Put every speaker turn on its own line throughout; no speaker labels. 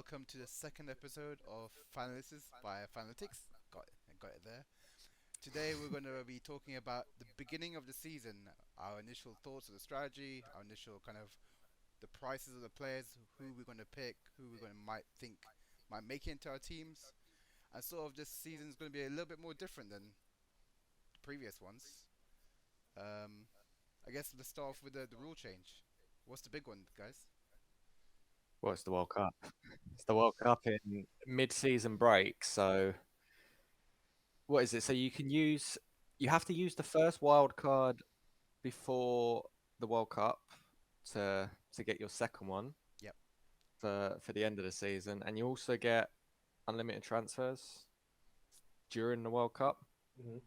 welcome to the second episode of FANALYSIS by Fanalytics. Got it there. Today we're going to be talking about the beginning of the season, our initial thoughts of the strategy, our initial kind of the prices of the players, who we're going to pick, who we're going to might think might make it into our teams, and sort of this season is going to be a little bit more different than the previous ones. Um, I guess let's start off with the rule change. What's the big one, guys?
Well, it's the World Cup. It's the World Cup in mid-season break. So what is it? So you have to use the first wild card before the World Cup to get your second one
Yep.
for the end of the season, and you also get unlimited transfers during the World Cup.
Mhm.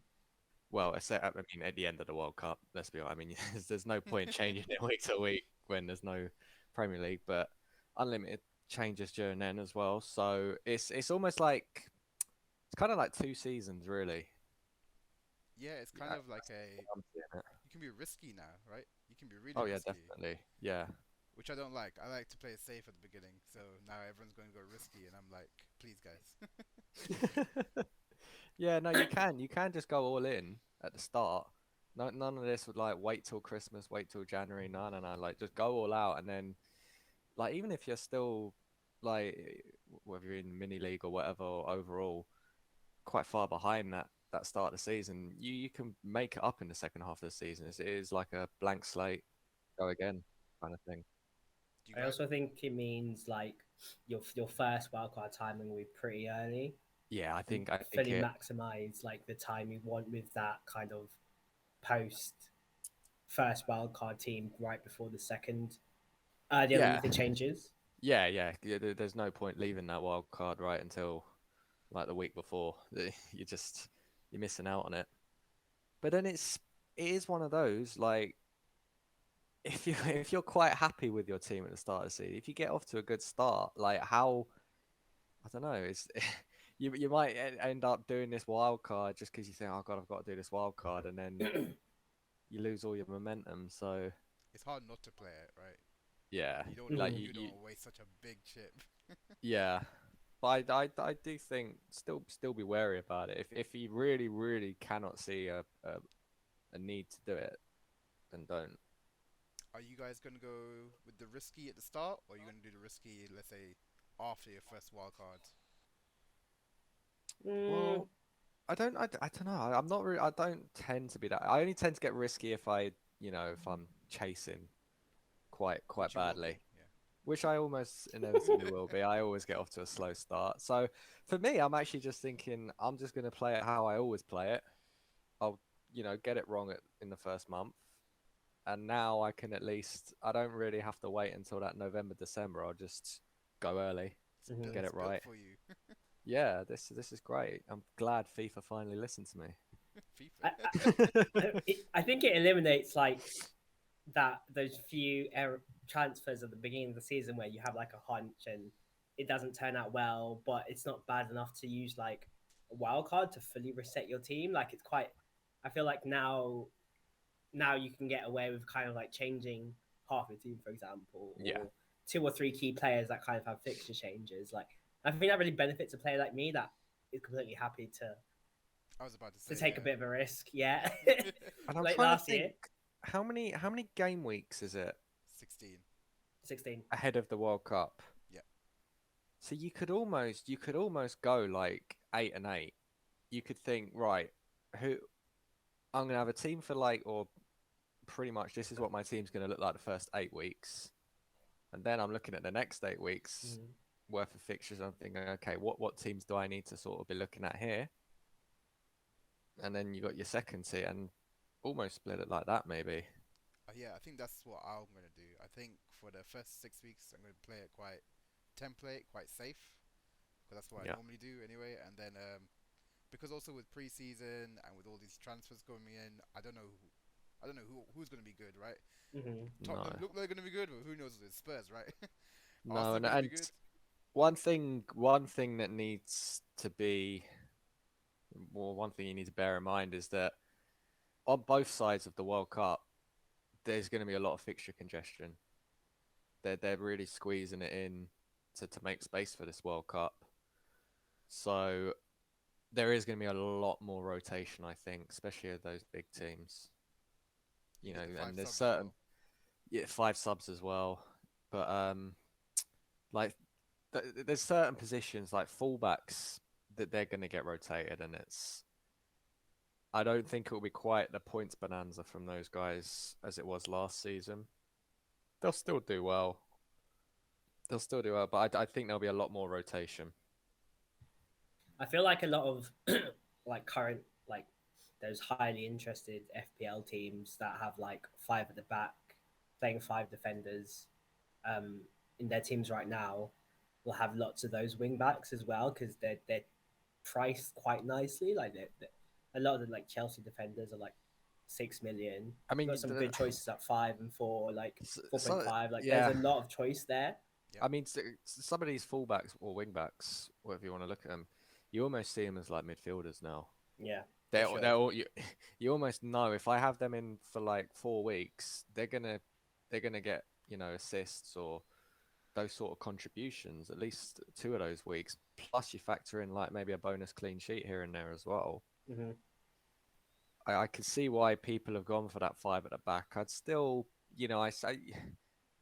Well, I mean, at the end of the World Cup, let's be honest. I mean, there's no point changing it week to week when there's no Premier League, but unlimited changes during then as well. So it's almost like it's kind of like 2 seasons, really.
Yeah, it's kind
Yeah,
of like
that's
a
what I'm seeing it.
you can be risky now, right? You can be really
Oh yeah,
risky,
definitely. Yeah.
which I don't like. I like to play it safe at the beginning, so now everyone's going to go risky, and I'm like, please, guys.
Yeah, no, you can just go all in at the start. No, none of this would like wait till Christmas, wait till January. No, no, no. Like just go all out, and then like even if you're still like whether you're in mini league or whatever, or overall quite far behind that start of the season, you can make it up in the second half of the season. It is like a blank slate, go again kind of thing.
Do you
I
guys?
also think it means like your first wildcard timing will be pretty early
Yeah, I
and
think I think
fully
it.
maximize like the time you want with that kind of post first wildcard team right before the
Yeah,
unlimited changes.
yeah. There's no point leaving that wild card right until like the week before. You're missing out on it. But then it is one of those like if you if you're quite happy with your team at the start of the season, if you get off to a good start, like how I don't know, it's you might end up doing this wild card just because you think, oh god, I've got to do this wild card, and then you lose all your momentum. So
It's hard not to play it, right?
yeah,
You don't want
like
to.
Mhm.
You don't want to waste such a big chip.
yeah. But I do think still be wary about it. If you really cannot see a need to do it, then don't.
Are you guys going to go with the risky at the start, or are you going to do the risky, let's say, after your first wild card?
Mm,
Well, I don't know. I'm not really. I don't tend to be that. I only tend to get risky if if I'm chasing quite
Which you will be,
badly,
yeah.
which I almost inevitably will be. I always get off to a slow start. So for me, I'm actually just thinking I'm just going to play it how I always play it. I'll get it wrong in the first month, and now I can at least I don't really have to wait until that November December. I'll just go early and
mhm.
get
It's
it
built
right.
for you.
Yeah, this is great. I'm glad FIFA finally listened to me.
FIFA.
I, I think it eliminates like that those few transfers at the beginning of the season where you have like a hunch and it doesn't turn out well, but it's not bad enough to use like a wild card to fully reset your team. Like it's quite. I feel like now you can get away with kind of like changing half your team, for example,
Yeah.
or two or three key players that kind of have fixture changes. Like I think that really benefits a player like me that is completely happy
I was about to
to
say,
take a
yeah.
bit of a risk. Yeah,
And I'm
like
trying to
last
think
year,
how many game weeks is it
16.
16.
ahead of the World Cup?
Yeah.
So you could almost go like 8-8. You could think, right, who I'm gonna have a team for like or pretty much this is what my team's gonna look like the first 8 weeks. And then I'm looking at the next 8 weeks
Mm.
worth of fixtures. I'm thinking, okay, what teams do I need to sort of be looking at here? And then you got your second tier and almost split it like that maybe.
Yeah, I think that's what I'm going to do. I think for the first 6 weeks, I'm going to play it quite template, quite safe, because that's what I
Yeah.
normally do anyway. And then because also with preseason and with all these transfers coming in, I don't know who's going to be good, right?
Hmm.
Tottenham
No.
look like going to be good, but who knows with Spurs, right?
No,
Arsenal
and
going to be
and
good.
one thing that needs to be well, one thing you need to bear in mind is that on both sides of the World Cup, there's going to be a lot of fixture congestion. They're really squeezing it in to make space for this World Cup. So there is going to be a lot more rotation, I think, especially of those big teams. You know,
get the five
and there's
subs as
certain
well.
5 subs as well, but like there's certain positions like fullbacks that they're going to get rotated, and I don't think it will be quite the points bonanza from those guys as it was last season. They'll still do well. They'll still do well, but I think there'll be a lot more rotation.
I feel like a lot of like current like those highly interested FPL teams that have like five at the back, playing five defenders, um, in their teams right now, will have lots of those wing backs as well because they're priced quite nicely. Like a lot of the like Chelsea defenders are like 6 million.
I
You've
mean,
got some good choices at 5 and 4, like 4.5. Like there's
yeah.
a lot of choice there.
Yep.
I mean, some of these fullbacks or wingbacks, whatever you want to look at them, you almost see them as like midfielders now.
Yeah,
They're
for sure.
they're all, you almost know if I have them in for like 4 weeks, they're gonna get assists or those sort of contributions at least 2 of those weeks. Plus you factor in like maybe a bonus clean sheet here and there as well.
Mm-hmm.
I can see why people have gone for that 5 at the back. I'd still, I say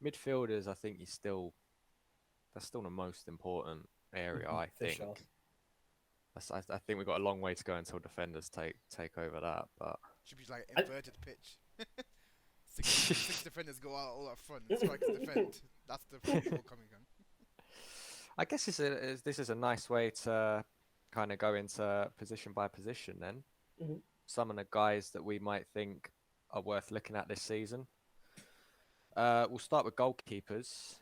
midfielders. I think that's still the most important area. I
For
think.
sure.
I think we've got a long way to go until defenders take over that. But
Should be like inverted pitch. Six defenders go out all up front. Strikers defend. That's the football coming on.
I guess this is a nice way to kind of go into position by position then.
Mm-hmm.
Some of the guys that we might think are worth looking at this season. We'll start with goalkeepers.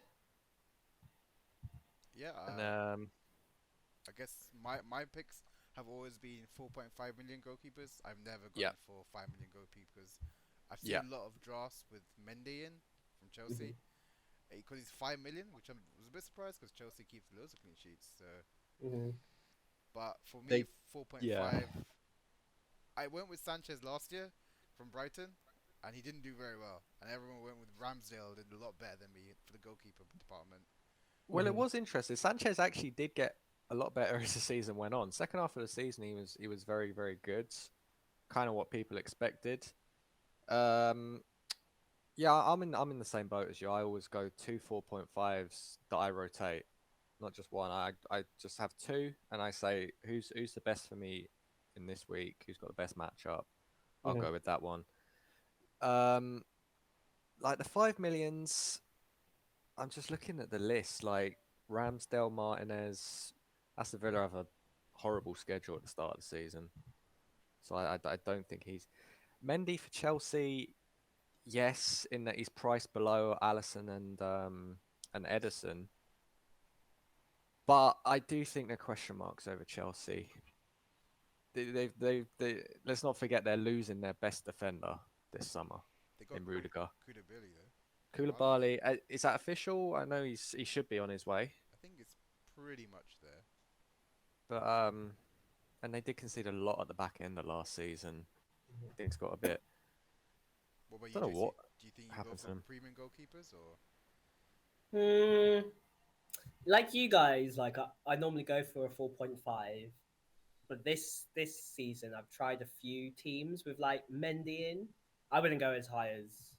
Yeah.
And
I guess my picks have always been 4.5 million goalkeepers. I've never gone
Yeah.
for 5 million goalkeepers. I've seen
Yeah.
a lot of drafts with Mendy in from Chelsea because he's 5 million, which I was a bit surprised because Chelsea keeps loads of clean sheets. So, but for me, 4.5.
yeah.
I went with Sanchez last year from Brighton, and he didn't do very well. And everyone went with Ramsdale, did a lot better than me for the goalkeeper department.
Well, it was interesting. Sanchez actually did get a lot better as the season went on. Second half of the season, he was very, very good. Kind of what people expected. Yeah, I'm in the same boat as you. I always go 2 4.5s that I rotate, not just one. I just have 2, and I say who's the best for me in this week. Who's got the best matchup? I'll go with that one. Like the 5 millions. I'm just looking at the list. Like Ramsdale, Martinez. Aston Villa have a horrible schedule at the start of the season, so I don't think he's Mendy for Chelsea. Yes, in that he's priced below Alisson and Edison, but I do think there are question marks over Chelsea. They let's not forget they're losing their best defender this summer
They got
in Rudiger.
Koulibaly though.
Koulibaly, is that official? I know he should be on his way,
I think it's pretty much there.
but and they did concede a lot at the back end of last season. I think it's got a bit.
What about you,
Don't know
JC?
what
Do you think you go
happens to
for
him.
premium goalkeepers or?
Like you guys, like I normally go for a 4.5, but this season I've tried a few teams with like Mendy in. I wouldn't go as high as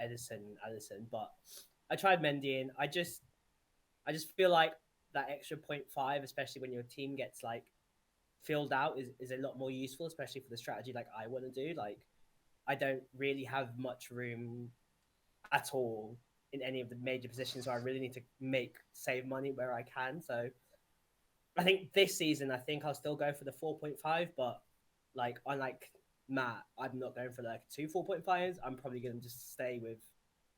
Edison, Allison, but I tried Mendy in. I just feel like that extra 0.5, especially when your team gets like filled out, is a lot more useful, especially for the strategy like I want to do. Like I don't really have much room at all in any of the major positions, so I really need to save money where I can. So I think this season, I think I'll still go for the 4.5, but like unlike Matt, I'm not going for like 2 4.5s. I'm probably going to just stay with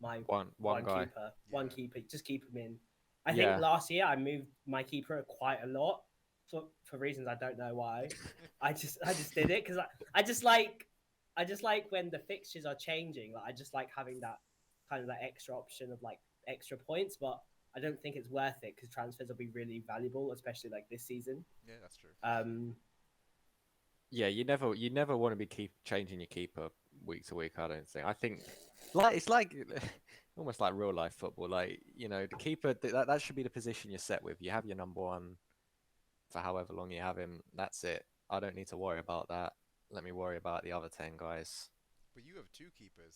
my
One guy.
keeper,
Yeah.
just keep him in. I think last year I moved my keeper quite a lot for reasons I don't know why. I just did it because I just like when the fixtures are changing. Like I just like having that kind of that extra option of like extra points, but I don't think it's worth it because transfers will be really valuable, especially like this season.
Yeah, that's true.
Yeah, you never want to be changing your keeper week to week. I don't think. I think it's like almost like real life football. Like, you know, the keeper, that should be the position you're set with. You have your number one for however long you have him. That's it. I don't need to worry about that. Let me worry about the other 10 guys.
But you have two keepers.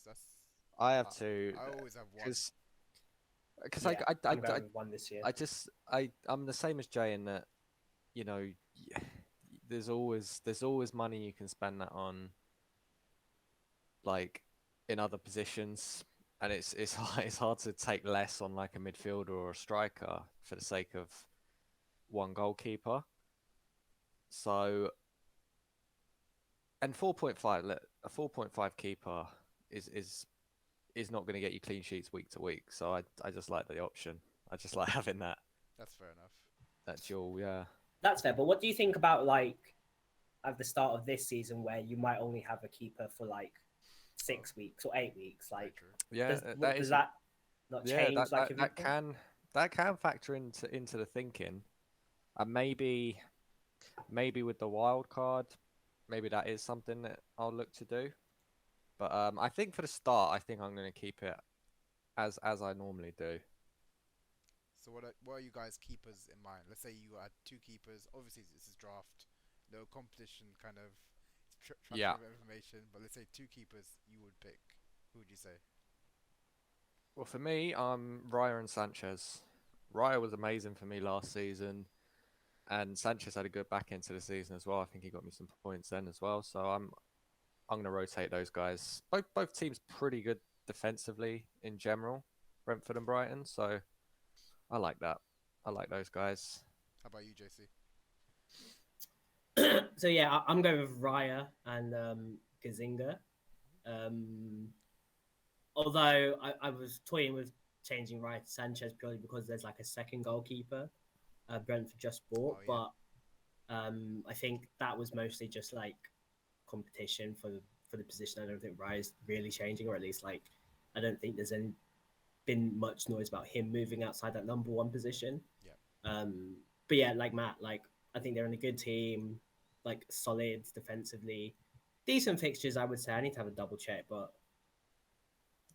I have
I,
to,
I always have one.
because
Yeah, I'm going with one this year.
I'm the same as Jay in that, you know, there's always money you can spend that on, like in other positions, and it's hard to take less on like a midfielder or a striker for the sake of one goalkeeper. So, and 4.5, a 4.5 keeper is not going to get you clean sheets week to week. So I just like the option. I just like having
That's fair enough.
that dual. Yeah.
That's fair. But what do you think about like at the start of this season where you might only have a keeper for like 6 weeks or 8 weeks?
Very
Like,
true.
Yeah,
does that not
yeah,
change? Like, if you
that can factor into the thinking, and maybe with the wild card, maybe that is something that I'll look to do. But I think for the start, I think I'm going to keep it as I normally do.
So what are you guys keepers in mind? Let's say you had two keepers. Obviously, this is draft, no competition kind of
Yeah.
transfer of information. But let's say two keepers you would pick. Who would you say?
Well, for me, Raya and Sanchez. Raya was amazing for me last season, and Sanchez had a good back end to the season as well. I think he got me some points then as well. So I'm going to rotate those guys. Both teams pretty good defensively in general, Brentford and Brighton. So I like that. I like those guys.
How about you, JC?
So yeah, I'm going with Raya and Gazinga. Although I was toying with changing Raya to Sanchez purely because there's like a second goalkeeper Brentford just bought,
Oh yeah.
but I think that was mostly just like competition for the position. I don't think Raya's really changing, or at least like I don't think there's been much noise about him moving outside that number one position.
Yeah.
But yeah, like Matt, like I think they're in a good team, like solid defensively, decent fixtures. I would say I need to have a double check, but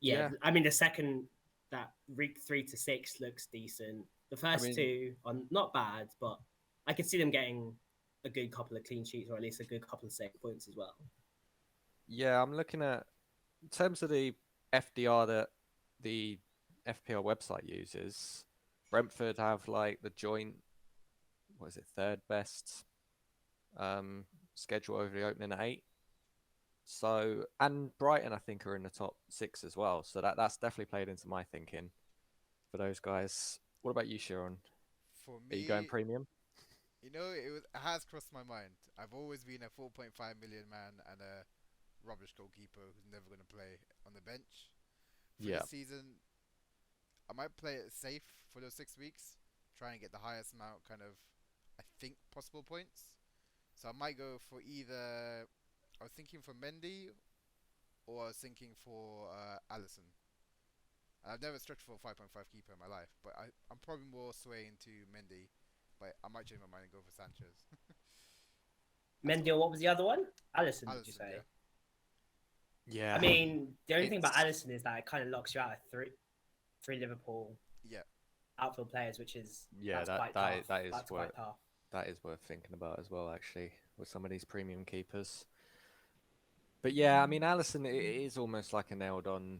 yeah,
Yeah.
I mean the second that week 3 to 6 looks decent. The
I
first
mean,
two are not bad, but I could see them getting a good couple of clean sheets or at least a good couple of save points as well.
yeah, I'm looking at in terms of the FDR that the FPL website uses. Brentford have like the joint, what is it, third best um, schedule over the opening eight. So, and Brighton, I think, are in the top six as well. So that's definitely played into my thinking for those guys. What about you, Sharon?
For
Are you going
me,
premium?
it has crossed my mind. I've always been a 4.5 million man and a rubbish goalkeeper who's never going to play on the bench. For
Yeah.
this season, I might play it safe for those 6 weeks, try and get the highest amount, kind of, I think, possible points. So I might go for either. I was thinking for Mendy, or I was thinking for Allison. I've never stretched for a 5.5 keeper in my life, but I'm probably more swaying to Mendy, but I might change my mind and go for Sanchez.
Mendy, what was the other one? Allison, did you
Allison,
say?
yeah.
Yeah.
I mean, the only thing about
It's
Allison is that it kind of locks you out of three Liverpool
Yeah.
outfield players, which is
yeah,
that's quite tough.
that is
That's quite tough.
that is worth thinking about as well, actually, with some of these premium keepers. But yeah, I mean, Allison it is almost like a nailed on,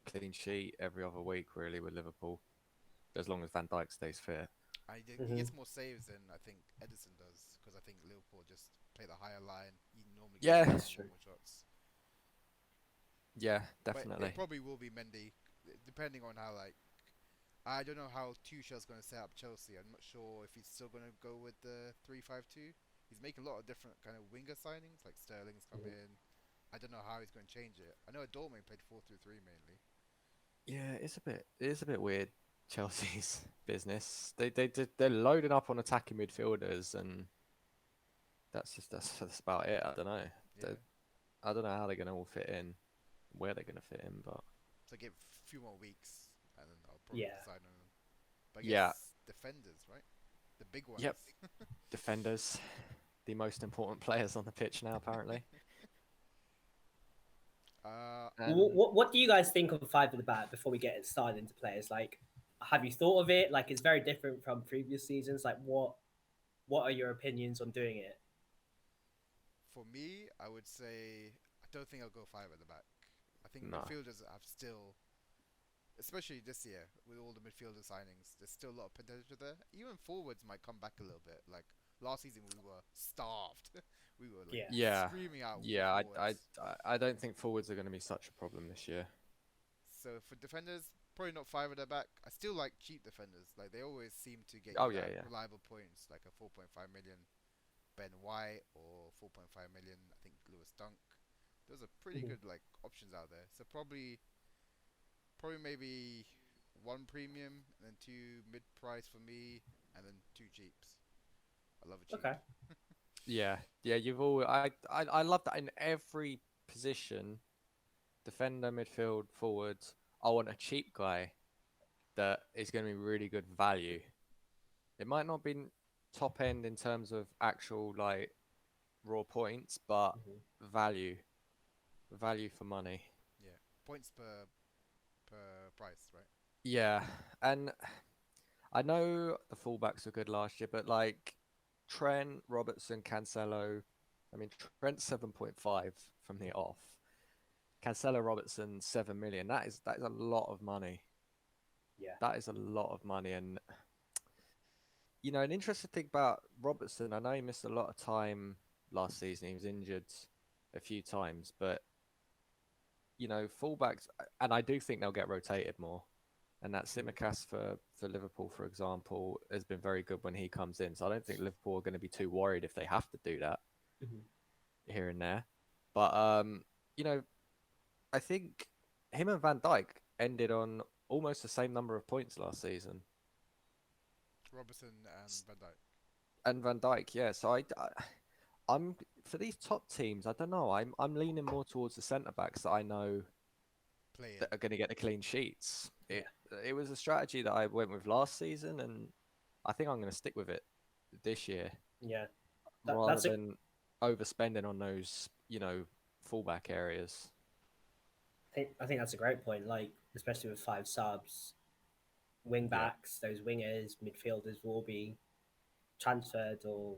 clean sheet every other week, really, with Liverpool, as long as Van Dijk stays fit.
He
Hmm.
gets more saves than I think Edison does, because I think Liverpool just play the higher line. He normally gets
Yeah,
more
That's true.
normal shots.
yeah,
But it
definitely.
probably will be Mendy, depending on how like I don't know how Tuchel's going to set up Chelsea. I'm not sure if he's still going to go with the 3-5-2. He's making a lot of different kind of winger signings, like Sterling's come
Mhm.
in. I don't know how he's going to change it. I know Dortmund played 4-3-3 mainly.
Yeah, it is a bit weird. Chelsea's business. They're loading up on attacking midfielders, and that's about it. I don't know.
Yeah.
I don't know how they're gonna all fit in, where they're gonna fit in, but
So give a few more weeks, and then I'll probably
Yeah.
decide on them. But I
yeah,
guess defenders, right? The big ones.
yep. Defenders, the most important players on the pitch now, apparently. And
What do you guys think of five at the back before we get started into players? Like, have you thought of it? Like, it's very different from previous seasons. Like, what are your opinions on doing it?
For me, I would say I don't think I'll go five at the back. I think
no,
midfielders have still, especially this year with all the midfielder signings, there's still a lot of potential there. Even forwards might come back a little bit. Like last season, we were starved. We were like
Yeah.
yeah,
screaming out for
yeah.
forwards.
I don't think forwards are going to be such a problem this year.
So for defenders, probably not five at the back. I still like cheap defenders. Like they always seem to get
Oh
you
yeah,
that
yeah,
reliable points, like a 4.5 million Ben White or 4.5 million. I think Lewis Dunk. Those are pretty
Mhm.
good like options out there. So probably maybe one premium and then two mid price for me, and then two cheaps. I love a cheap.
Okay.
yeah, yeah. You've all I love that in every position, defender, midfield, forwards. I want a cheap guy that is going to be really good value. It might not be top end in terms of actual like raw points, but
Mhm.
value, value for money.
Yeah, points per price, right?
Yeah, and I know the fullbacks were good last year, but like Trent, Robertson, Cancelo. I mean, Trent 7.5 from the off. Cancelo, Robertson 7 million. That is a lot of money.
Yeah.
That is a lot of money, and an interesting thing about Robertson. I know he missed a lot of time last season. He was injured a few times, but fullbacks, and I do think they'll get rotated more. And that Simicast for Liverpool, for example, has been very good when he comes in. So I don't think Liverpool are going to be too worried if they have to do that
Mhm.
here and there. But you know, I think him and Van Dijk ended on almost the same number of points last season.
Robertson and Van Dijk.
And Van Dijk, yeah. So I'm for these top teams. I don't know. I'm leaning more towards the centre backs that I know
Play in.
that are going to get the clean sheets.
Yeah.
It was a strategy that I went with last season, and I think I'm going to stick with it this year
Yeah.
rather
That's a
than overspending on those, fullback areas.
I think that's a great point. Like, especially with five subs, wing
Yeah,
backs, those wingers, midfielders will all be transferred or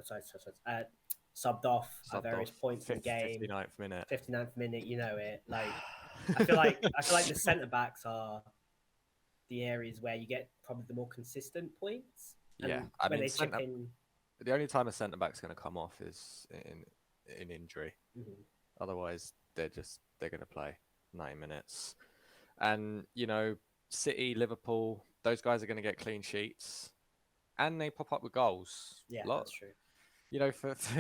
subbed off at
subbed
various
off
points in the game.
59th minute.
59th minute, you know it. Like, I feel like the centre backs are the areas where you get probably the more consistent points,
Yeah,
and
I
when
mean,
they chip in.
the only time a centre back's going to come off is in injury.
Mhm.
Otherwise, they're going to play 90 minutes. And City, Liverpool, those guys are going to get clean sheets, and they pop up with goals.
Yeah,
Lot,
that's true.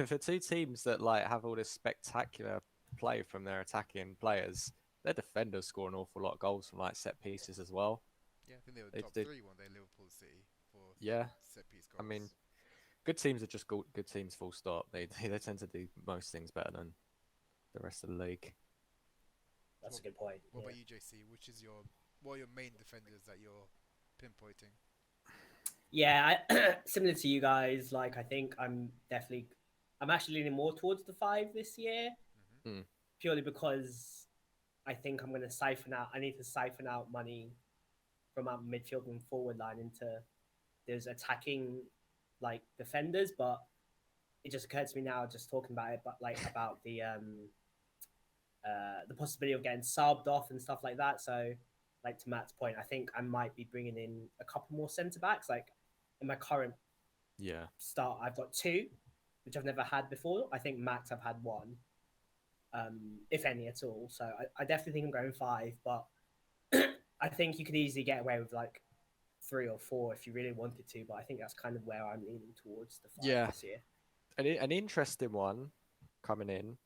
for two teams that like have all this spectacular play from their attacking players, their defenders score an awful lot of goals from like set pieces as well.
Yeah, I think they were
They
top
did,
three one day. Liverpool City for
yeah.
set piece
I mean,
goals.
good teams are just good teams. Full stop. They tend to do most things better than the rest of the league.
That's
What,
a good point.
what
Yeah.
about you, JC? What are your main defenders that you're pinpointing?
Yeah, similar to you guys. Like, I'm actually leaning more towards the five this year,
Hmm.
Mm,
purely because I think I'm going to siphon out. I need to siphon out money from our midfield and forward line into those attacking like defenders. But it just occurred to me now, just talking about it, but like about the possibility of getting subbed off and stuff like that. So, like to Matt's point, I think I might be bringing in a couple more centre backs. Like in my current
yeah.
start, I've got two, which I've never had before. I think max I've had one, if any at all. So I definitely think I'm going five, but I think you could easily get away with like three or four if you really wanted to. But I think that's kind of where I'm leaning towards the five
Yeah.
this year.
An interesting one coming in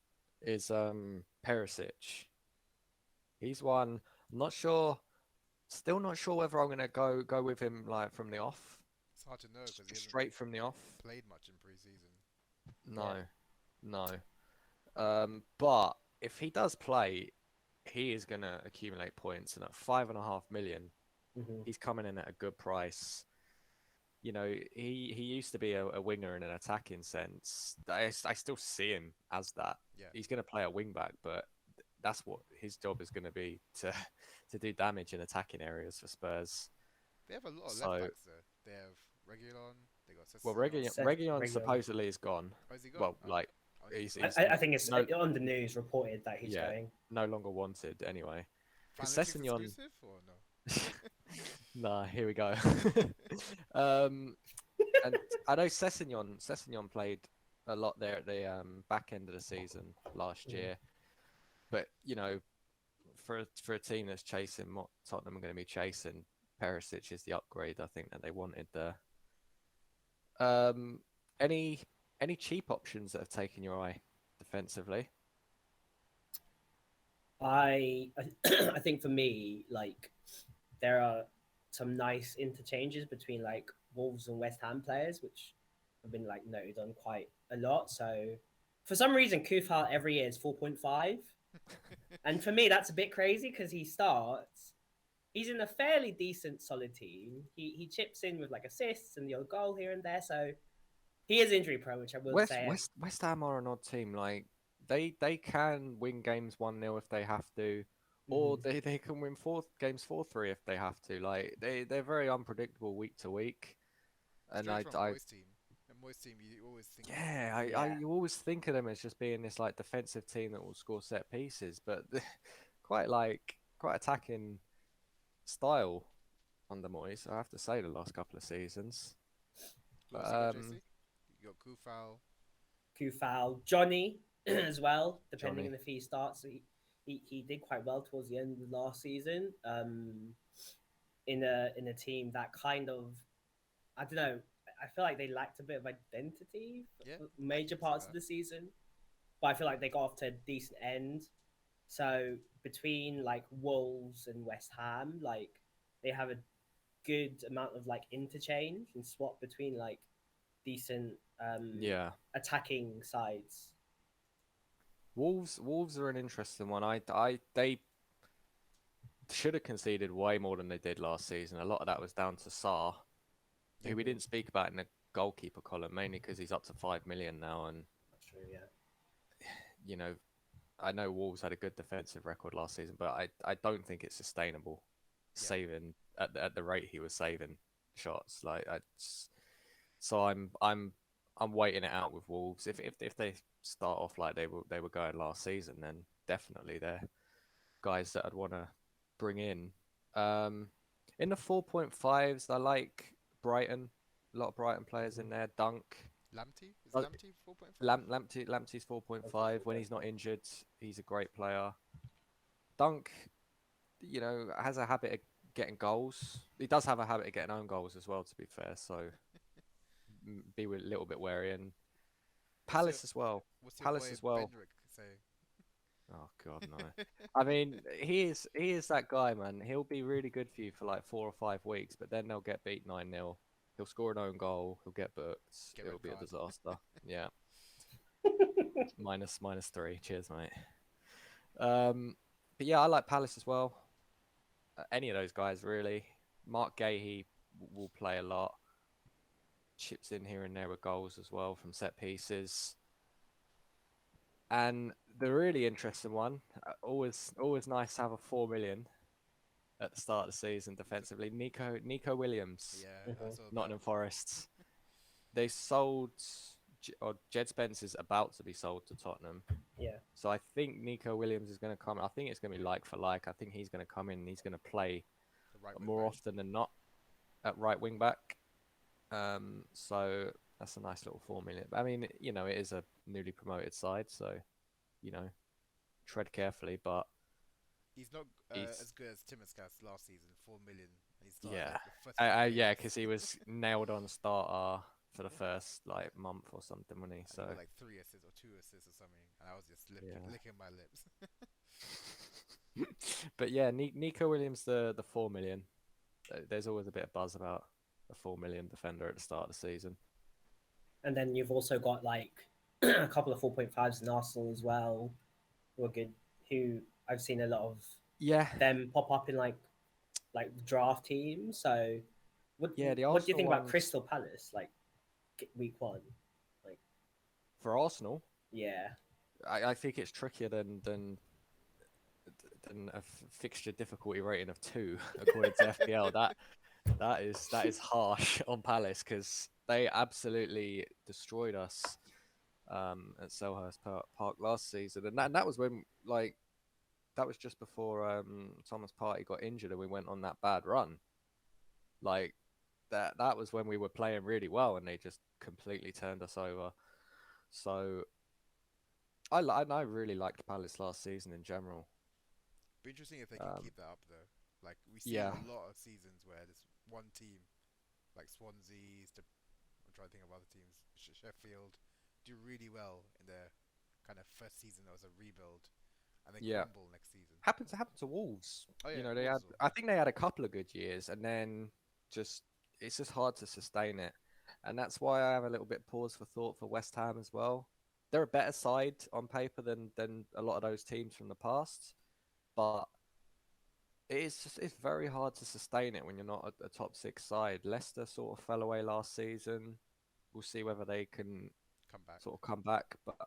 is Perisic. He's one. I'm not sure. Still not sure whether I'm gonna go with him like from the off,
It's hard to know because he hasn't
straight from the off.
played much in pre-season.
Yeah.
No, no. But if he does play, he is gonna accumulate points, and at 5.5 million,
Mm-hmm.
he's coming in at a good price. He used to be a winger in an attacking sense. I still see him as that.
Yeah,
He's gonna play a wing back, but that's what his job is going to be, to do damage in attacking areas for Spurs.
They have a lot of left
So,
backs though. They have Regulon. They got
well,
Sessignon.
Reguilon
Regular.
supposedly is gone.
Oh, is he gone?
Well,
Oh,
like
oh, he's
he's,
gone.
he's
I think it's
no,
on the news reported that he's
yeah,
going.
no longer wanted anyway. Because
Fanalytics
Sessignon,
exclusive or no?
nah, here we go. um, and I know Sessignon played a lot there at the back end of the season last
Mm.
year, but for a team that's chasing what Tottenham are going to be chasing, Perisic is the upgrade I think that they wanted there. Um, any cheap options that have taken your eye defensively?
I I think for me, like there are some nice interchanges between like Wolves and West Ham players, which have been like noted on quite a lot. So for some reason, Kufal every year is 4.5, and for me that's a bit crazy because he starts. He's in a fairly decent solid team. He chips in with like assists and the odd goal here and there. So he is injury prone, which I will say.
West Ham are an odd team. Like they can win games 1-0 if they have to, or
Mhm.
they can win games 4-3 if they have to. Like they're very unpredictable week to week. And
Straight from Moyes team. And Moyes team, you always think.
yeah,
Yeah.
you always think of them as just being this like defensive team that will score set pieces, but quite attacking style under Moyes, I have to say, the last couple of seasons.
Who else you got,
Um,
JC? You got Kufal.
Kufal, Johnny as well, depending
Johnny.
on if he starts. He did quite well towards the end of the last season. In a team that kind of, I don't know, I feel like they lacked a bit of identity
Yeah,
for
I
major
can see
parts of
that.
the season, but I feel like they got off to a decent end. So between like Wolves and West Ham, like they have a good amount of like interchange and swap between like decent
Yeah.
attacking sides.
Wolves are an interesting one. They should have conceded way more than they did last season. A lot of that was down to Salah, who we didn't speak about in the goalkeeper column, mainly because he's up to 5 million now. And
That's true, yeah.
you know, I know Wolves had a good defensive record last season, but I don't think it's sustainable.
Yeah.
Saving at the rate he was saving shots, so I'm waiting it out with Wolves. If they start off like they were going last season, then definitely they're guys that I'd want to bring in. In the 4.5s, I like Brighton. A lot of Brighton players in there. Dunk.
Lamptey? Is
Uh,
Lamptey 4.5?
Lamptey's 4.5. When he's not injured, he's a great player. Dunk, has a habit of getting goals. He does have a habit of getting own goals as well, to be fair. So be a little bit wary. And Palace as well.
What's your
Palace
boy
as well.
Benrick saying?
Oh God, no. I mean, he is that guy, man. He'll be really good for you for like 4 or 5 weeks, but then they'll get beat 9-0. He'll score an own goal. He'll get booked.
Get
It'll
red
be a
card.
disaster. Yeah. minus 3. Cheers, mate. But yeah, I like Palace as well. Any of those guys really. Mark Gahey will play a lot. Chips in here and there with goals as well from set pieces. And the really interesting one, always nice to have a 4 million at the start of the season defensively. Nico Williams,
Yeah, I saw that.
Nottingham Forest. They sold, or Jed Spence is about to be sold to Tottenham.
Yeah.
So I think Nico Williams is going to come. I think it's going to be like for like. I think he's going to come in and he's going to play
The right
more
wing back.
often than not at right wing back. So that's a nice little 4 million. I mean, it is a newly promoted side, so tread carefully. But
He's not
he's
as good as Timoskas last season, 4 million. And he started
yeah,
like the first few
yeah,
games.
because he was nailed on starter for the first like month or something, wasn't he?
And
So
he got like 3 assists or 2 assists or something. And I was just
Yeah.
licking my lips.
but yeah, Nico Williams, the 4 million. There's always a bit of buzz about a 4 million defender at the start of the season.
And then you've also got like a couple of 4.5s in Arsenal as well, who are good. Who I've seen a lot of
Yeah,
them pop up in like draft teams. So, what
Yeah, the
what do you
Arsenal
think about
ones-
Crystal Palace like week 1?
for Arsenal,
Yeah,
I think it's trickier than and a fixture difficulty rating of 2 according to FPL. That is harsh on Palace because they absolutely destroyed us at Selhurst Park last season, and that was when that was just before Thomas Partey got injured and we went on that bad run. Like that was when we were playing really well and they just completely turned us over. So I really liked Palace last season in general.
Be interesting if they can
Um,
keep that up though. Like we see
yeah,
a lot of seasons where there's one team, like Swansea's. I'm trying to think of other teams. Sheffield do really well in their kind of first season as a rebuild, and then
yeah.
crumble next season.
Happened to Wolves.
Oh
You
yeah,
know, they
Wolves
had
as well.
I think they had a couple of good years and then just it's just hard to sustain it. And that's why I have a little bit pause for thought for West Ham as well. They're a better side on paper than a lot of those teams from the past, but it's very hard to sustain it when you're not a top 6 side. Leicester sort of fell away last season. We'll see whether they can
Come back.
sort of come back, but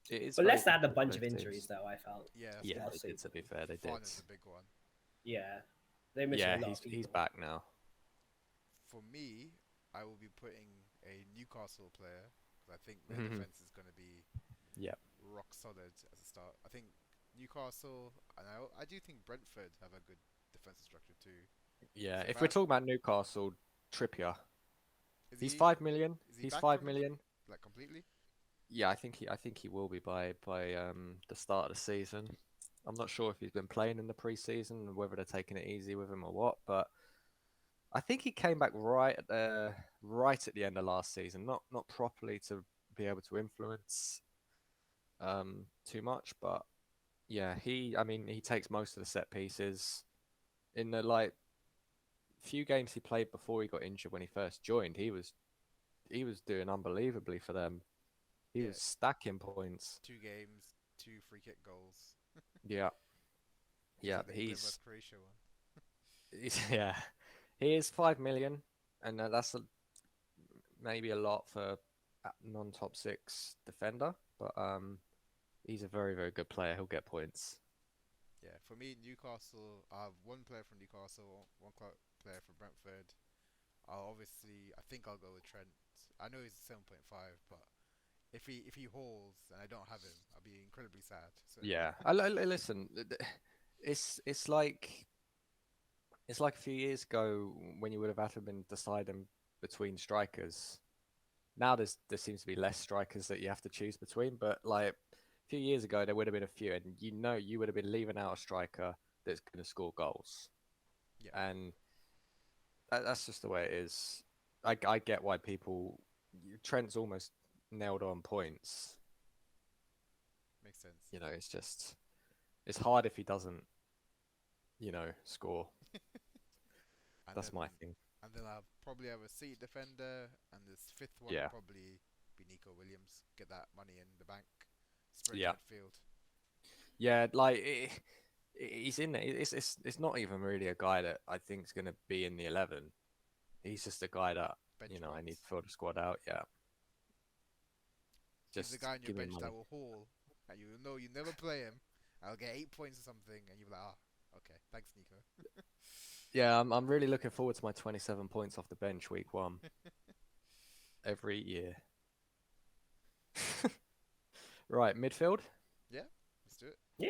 it is
But
very
Leicester had a
difficult for
bunch of
those
injuries,
teams.
though. I felt
Yeah, that's
Yeah,
true.
they
last
did. To
season.
be fair, they did.
Farner's the big one.
Yeah, they're missing
Yeah,
a lot of
he's
people.
back now.
For me, I will be putting a Newcastle player because I think their defense is going to be
Yeah.
rock solid as a start. I think Newcastle, and I do think Brentford have a good defensive structure too.
Yeah,
So if
if
I
we're talking about Newcastle, Trippier,
is
he's
he
5 million.
is he
He's
back
five
from
million.
like completely?
Yeah, I think he will be by the start of the season. I'm not sure if he's been playing in the preseason and whether they're taking it easy with him or what, but I think he came back right at the end of last season, not properly to be able to influence too much, but yeah, I mean he takes most of the set pieces in the few games he played before he got injured when he first joined. He was doing unbelievably for them. He
Yeah,
was stacking points.
2 games, 2 free kick goals.
Yeah,
He's
yeah,
like the England
he's,
vs Croatia one.
he's yeah, he is 5 million, and that's maybe a lot for a non-top 6 defender, but he's a very very good player. He'll get points.
Yeah, for me, Newcastle. I have one player from Newcastle, player from Brentford. I think I'll go with Trent. I know he's 7.5, but if he hauls and I don't have him, I'll be incredibly sad. So
Yeah, listen, it's like a few years ago when you would have had to been deciding between strikers. Now there seems to be less strikers that you have to choose between, but like a few years ago there would have been a few, and you would have been leaving out a striker that's going to score goals,
yeah,
and that's just the way it is. I get why Trent's almost nailed on points.
makes sense.
It's hard if he doesn't, score.
And
That's
then
my thing.
I'll probably have a seat defender, and this fifth one will
Yeah,
probably be Nico Williams. Get that money in the bank, spread to
yeah,
midfield,
yeah. He's in there. It's not even really a guy that I think is going to be in the 11. He's just a guy that
bench
I need to
points.
fill the squad out. Yeah,
He's the
just
guy on your
give me
bench that
money.
will haul, and you know you never play him. I'll get 8 points or something, and you're like, okay, thanks, Nico.
Yeah, I'm really looking forward to my 27 points off the bench week 1 every year. Right, midfield.
Yeah, let's do it.
Yeah,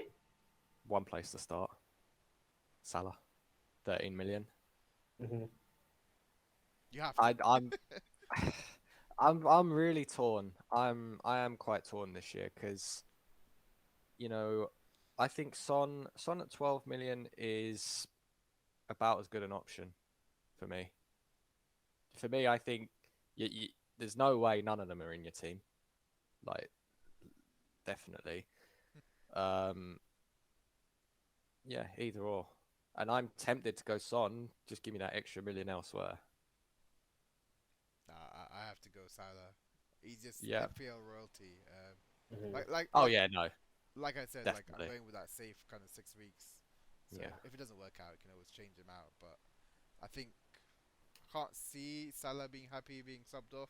One place to start. Salah, 13 million.
hmm
You have to.
I'm I'm really torn. I am quite torn this year because I think Son at 12 million is about as good an option for me. For me, I think there's no way none of them are in your team. Like definitely. Um, yeah, either or. And I'm tempted to go Son. Just give me that extra million elsewhere.
Nah, I have to go Salah. He's just
Yeah.
FPL royalty.
hmm
Like like
Oh
like
yeah, no,
like I said, like I'm
definitely.
going with that safe kind of 6 weeks. So
Yeah.
if it doesn't work out, you can always change him out. But I think I can't see Salah being happy being subbed off.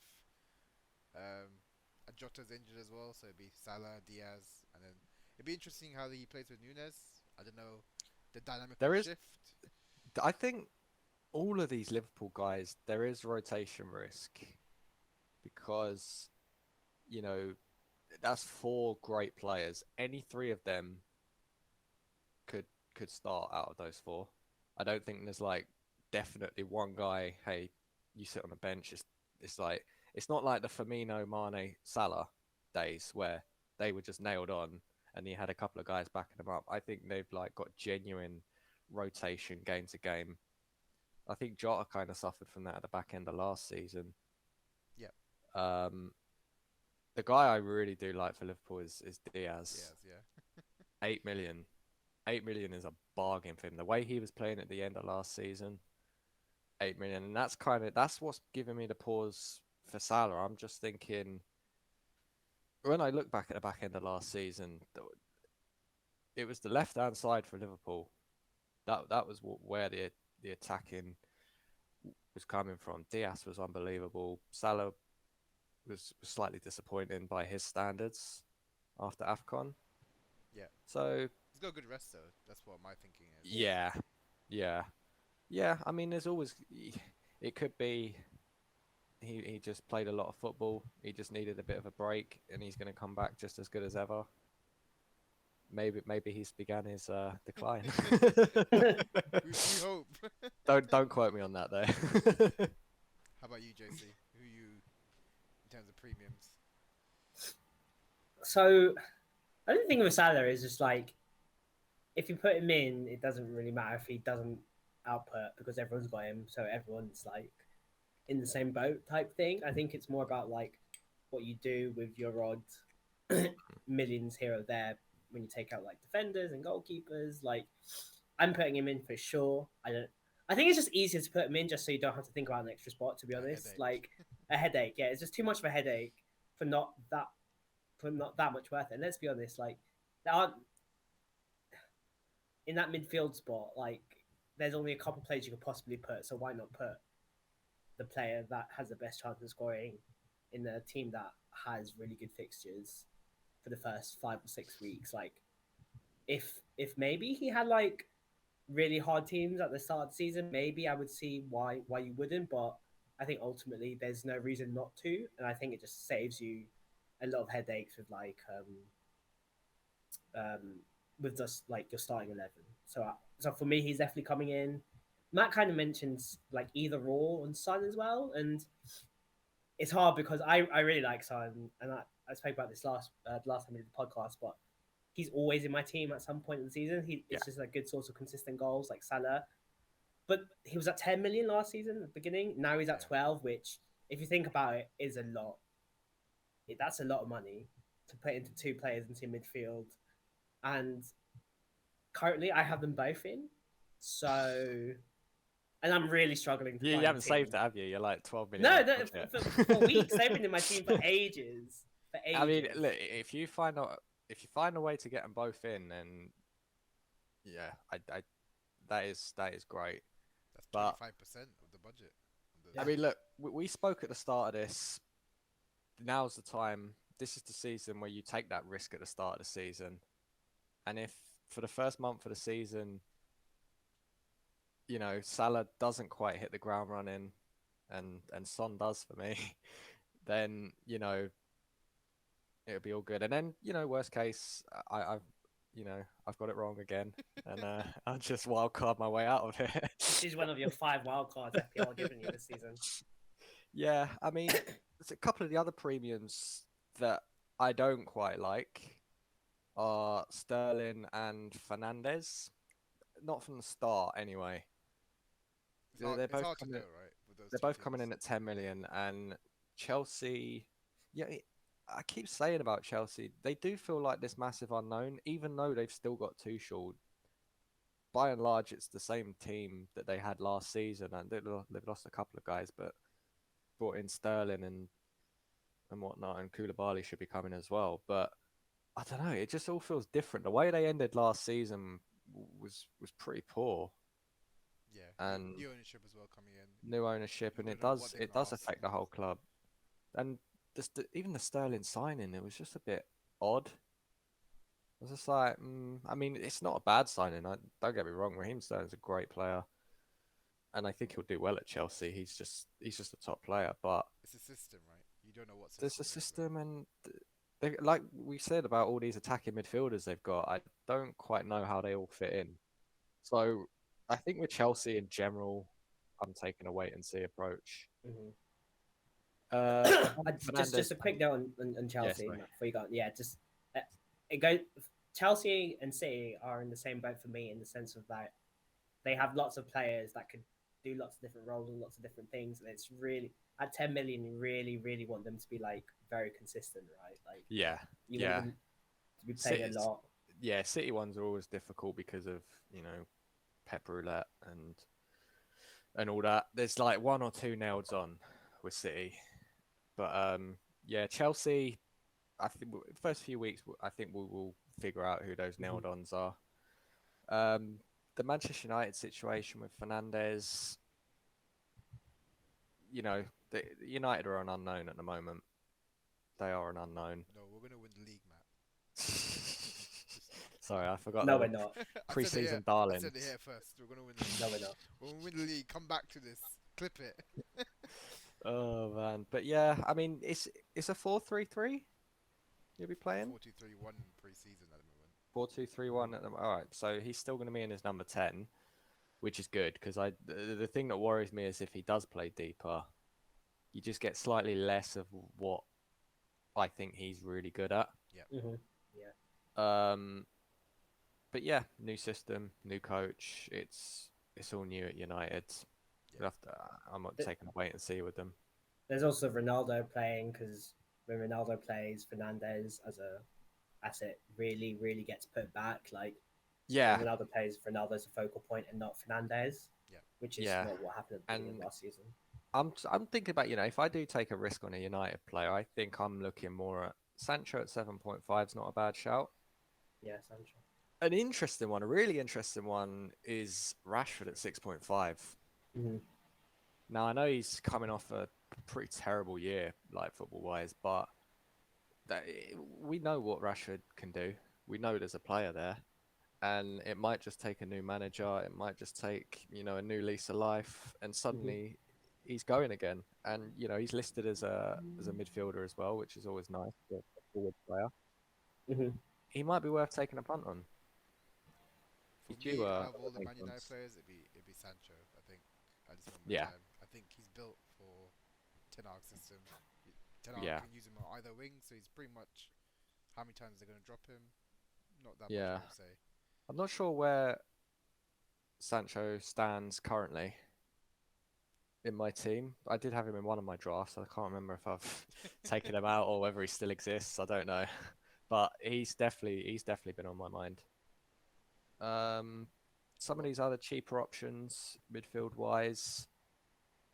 And Jota's injured as well, so it'd be Salah, Diaz, and then it'd be interesting how he plays with Nunes. I don't know, the dynamic will
There is,
shift.
I think, all of these Liverpool guys, there is rotation risk because, you know, that's four great players. Any three of them could could start out of those four. I don't think there's like definitely one guy. Hey, you sit on the bench. It's like it's not like the Firmino, Mane, Salah days where they were just nailed on and he had a couple of guys backing them up. I think they've like got genuine rotation game to game. I think Jota kind of suffered from that at the back end of last season.
Yeah,
Um, the guy I really do like for Liverpool is Diaz.
Diaz, yeah.
8 million. 8 million is a bargain for him. The way he was playing at the end of last season, 8 million, and that's what's giving me the pause for Salah. I'm just thinking when I look back at the back end of last season, it was the left hand side for Liverpool. That was where the attacking was coming from. Diaz was unbelievable. Salah was slightly disappointing by his standards after AFCON.
Yeah.
So
He's got a good rest though. That's what my thinking is.
yeah, yeah, yeah. I mean, there's always it could be he just played a lot of football. He just needed a bit of a break, and he's going to come back just as good as ever. Maybe he's began his decline.
We hope.
Don't quote me on that though.
How about you, JC? Who you in terms of premiums?
So I don't think with Salah is just like if you put him in, it doesn't really matter if he doesn't output because everyone's got him, so everyone's like in the same boat type thing. I think it's more about like what you do with your odd millions here or there when you take out like defenders and goalkeepers. Like I'm putting him in for sure. I think it's just easier to put him in just so you don't have to think about an extra spot. To be honest,
Headache.
like a headache. Yeah, it's just too much of a headache for not that much worth it. And let's be honest, like there aren't in that midfield spot. Like there's only a couple of players you could possibly put. So why not put the player that has the best chance of scoring in a team that has really good fixtures for the first 5 or 6 weeks? Like if maybe he had like really hard teams at the start of the season, maybe I would see why you wouldn't. But I think ultimately there's no reason not to, and I think it just saves you a lot of headaches with like with just like your starting 11. So for me, he's definitely coming in. Matt kind of mentions like either or on Son as well, and it's hard because I really like Son, and I spoke about this last time we did the podcast, but he's always in my team at some point in the season. It's just a good source of consistent goals like Salah. But he was at 10 million last season at the beginning. Now he's at 12, which, if you think about it, is a lot. That's a lot of money to put into two players into midfield. And currently, I have them both in. So, and I'm really struggling to
You
find
haven't
a team.
saved it, have you? You're like 12 million.
No, for weeks. They've been in my team for ages.
I mean, look, if you find a way to get them both in, then yeah, I that is great.
That's
But
25% of the budget.
I mean, look, we spoke at the start of this. Now's the time. This is the season where you take that risk at the start of the season, and if for the first month of the season, you know, Salah doesn't quite hit the ground running, and Son does for me, then you know it'll be all good. And then you know, worst case, I've got it wrong again, and I'll just wild card my way out of it.
This is one of your 5 wild cards FPL are giving you this season.
Yeah, I mean, there's a couple of the other premiums that I don't quite like are Sterling and Fernandez. Not from the start, anyway. They're both
hard to
coming.
know, right? With those
They're
two
both coming
teams.
in at 10 million, and Chelsea. Yeah, I keep saying about Chelsea, they do feel like this massive unknown, even though they've still got Tuchel. By and large, it's the same team that they had last season, and they've lost a couple of guys, but brought in Sterling and whatnot, and Koulibaly should be coming as well. But I don't know, it just all feels different. The way they ended last season was pretty poor.
Yeah,
And
new ownership as well coming in.
new ownership, and
You
it
wouldn't know what
does
they
it
can
does
ask.
affect the whole club. And even the Sterling signing, it was just a bit odd. was just like, I mean, it's not a bad signing. Don't get me wrong, Raheem Sterling's a great player, and I think he'll do well at Chelsea. He's just a top player, but
It's a system, right? You don't know what
there's a
system they're going.
system, and they, like we said about all these attacking midfielders they've got, I don't quite know how they all fit in. So I think with Chelsea in general, I'm taking a wait and see approach.
Mhm.
Fernandez,
Just a quick note on
yeah,
Chelsea
sorry.
before you go. Yeah, just uh, it go. Chelsea and City are in the same boat for me in the sense of that they have lots of players that could do lots of different roles and lots of different things, and it's really at 10 million. You really want them to be like very consistent, right? Like
Yeah,
you want
yeah.
them to be playing a
City,
lot.
yeah, City ones are always difficult because of Pep Roulette and all that. There's like one or two nails on with City, but yeah, Chelsea. I think first few weeks, I think we will figure out who those nailed ons are. Um, the Manchester United situation with Fernandez, the United are an unknown at the moment. They are an unknown.
No, we're gonna win the league, Matt. Just,
Sorry, I forgot
No,
they
we're
were
not.
I said it here.
pre-season
I said it
darlings.
here first. We're gonna win the
No,
league.
we're not.
When we win the league, come back to this. Clip it.
Oh man, but yeah, I mean, it's a 4-3-3 you'll be playing.
4-2-3-1 pre-season at the moment.
4-2-3-1 at the all right. So he's still going to be in his number 10, which is good because the thing that worries me is if he does play deeper, you just get slightly less of what I think he's really good at.
Mm-hmm. Yeah.
Um, but yeah, new system, new coach. It's all new at United.
Yeah.
I'm not
Th-
taking a wait and see with them.
There's also Ronaldo playing because when Ronaldo plays, Fernandez as a asset really gets put back. Like when
Yeah,
Ronaldo plays, Ronaldo's a focal point and not Fernandez,
Yeah.
which is
yeah,
not what happened at the beginning of
and
last season.
I'm thinking about if I do take a risk on a United player, I think I'm looking more at Sancho at 7.5 is not a bad shout.
Yeah, Sancho.
An interesting one, a really interesting one, is Rashford at 6.5.
Mm-hmm.
Now I know he's coming off a pretty terrible year, like football wise, but that, we know what Rashford can do. We know there's a player there, and it might just take a new manager. It might just take a new lease of life, and
Mm-hmm.
suddenly he's going again. And he's listed as a midfielder as well, which is always nice for a forward player.
Mm-hmm.
He might be worth taking a punt on.
For
He's due
me, out of all the
a
Man United
punts.
players, it'd be Sancho. I think at this moment in
Yeah,
time, I think he's built for Ten Hag system. Ten Hag
yeah,
can use him on either wing, so he's pretty much how many times they're gonna drop him. Not that much,
yeah.
I would say.
I'm not sure where Sancho stands currently in my team. I did have him in one of my drafts. I can't remember if I've taken him out or whether he still exists. I don't know, but he's definitely been on my mind. Um, some of
What?
these other cheaper options midfield wise,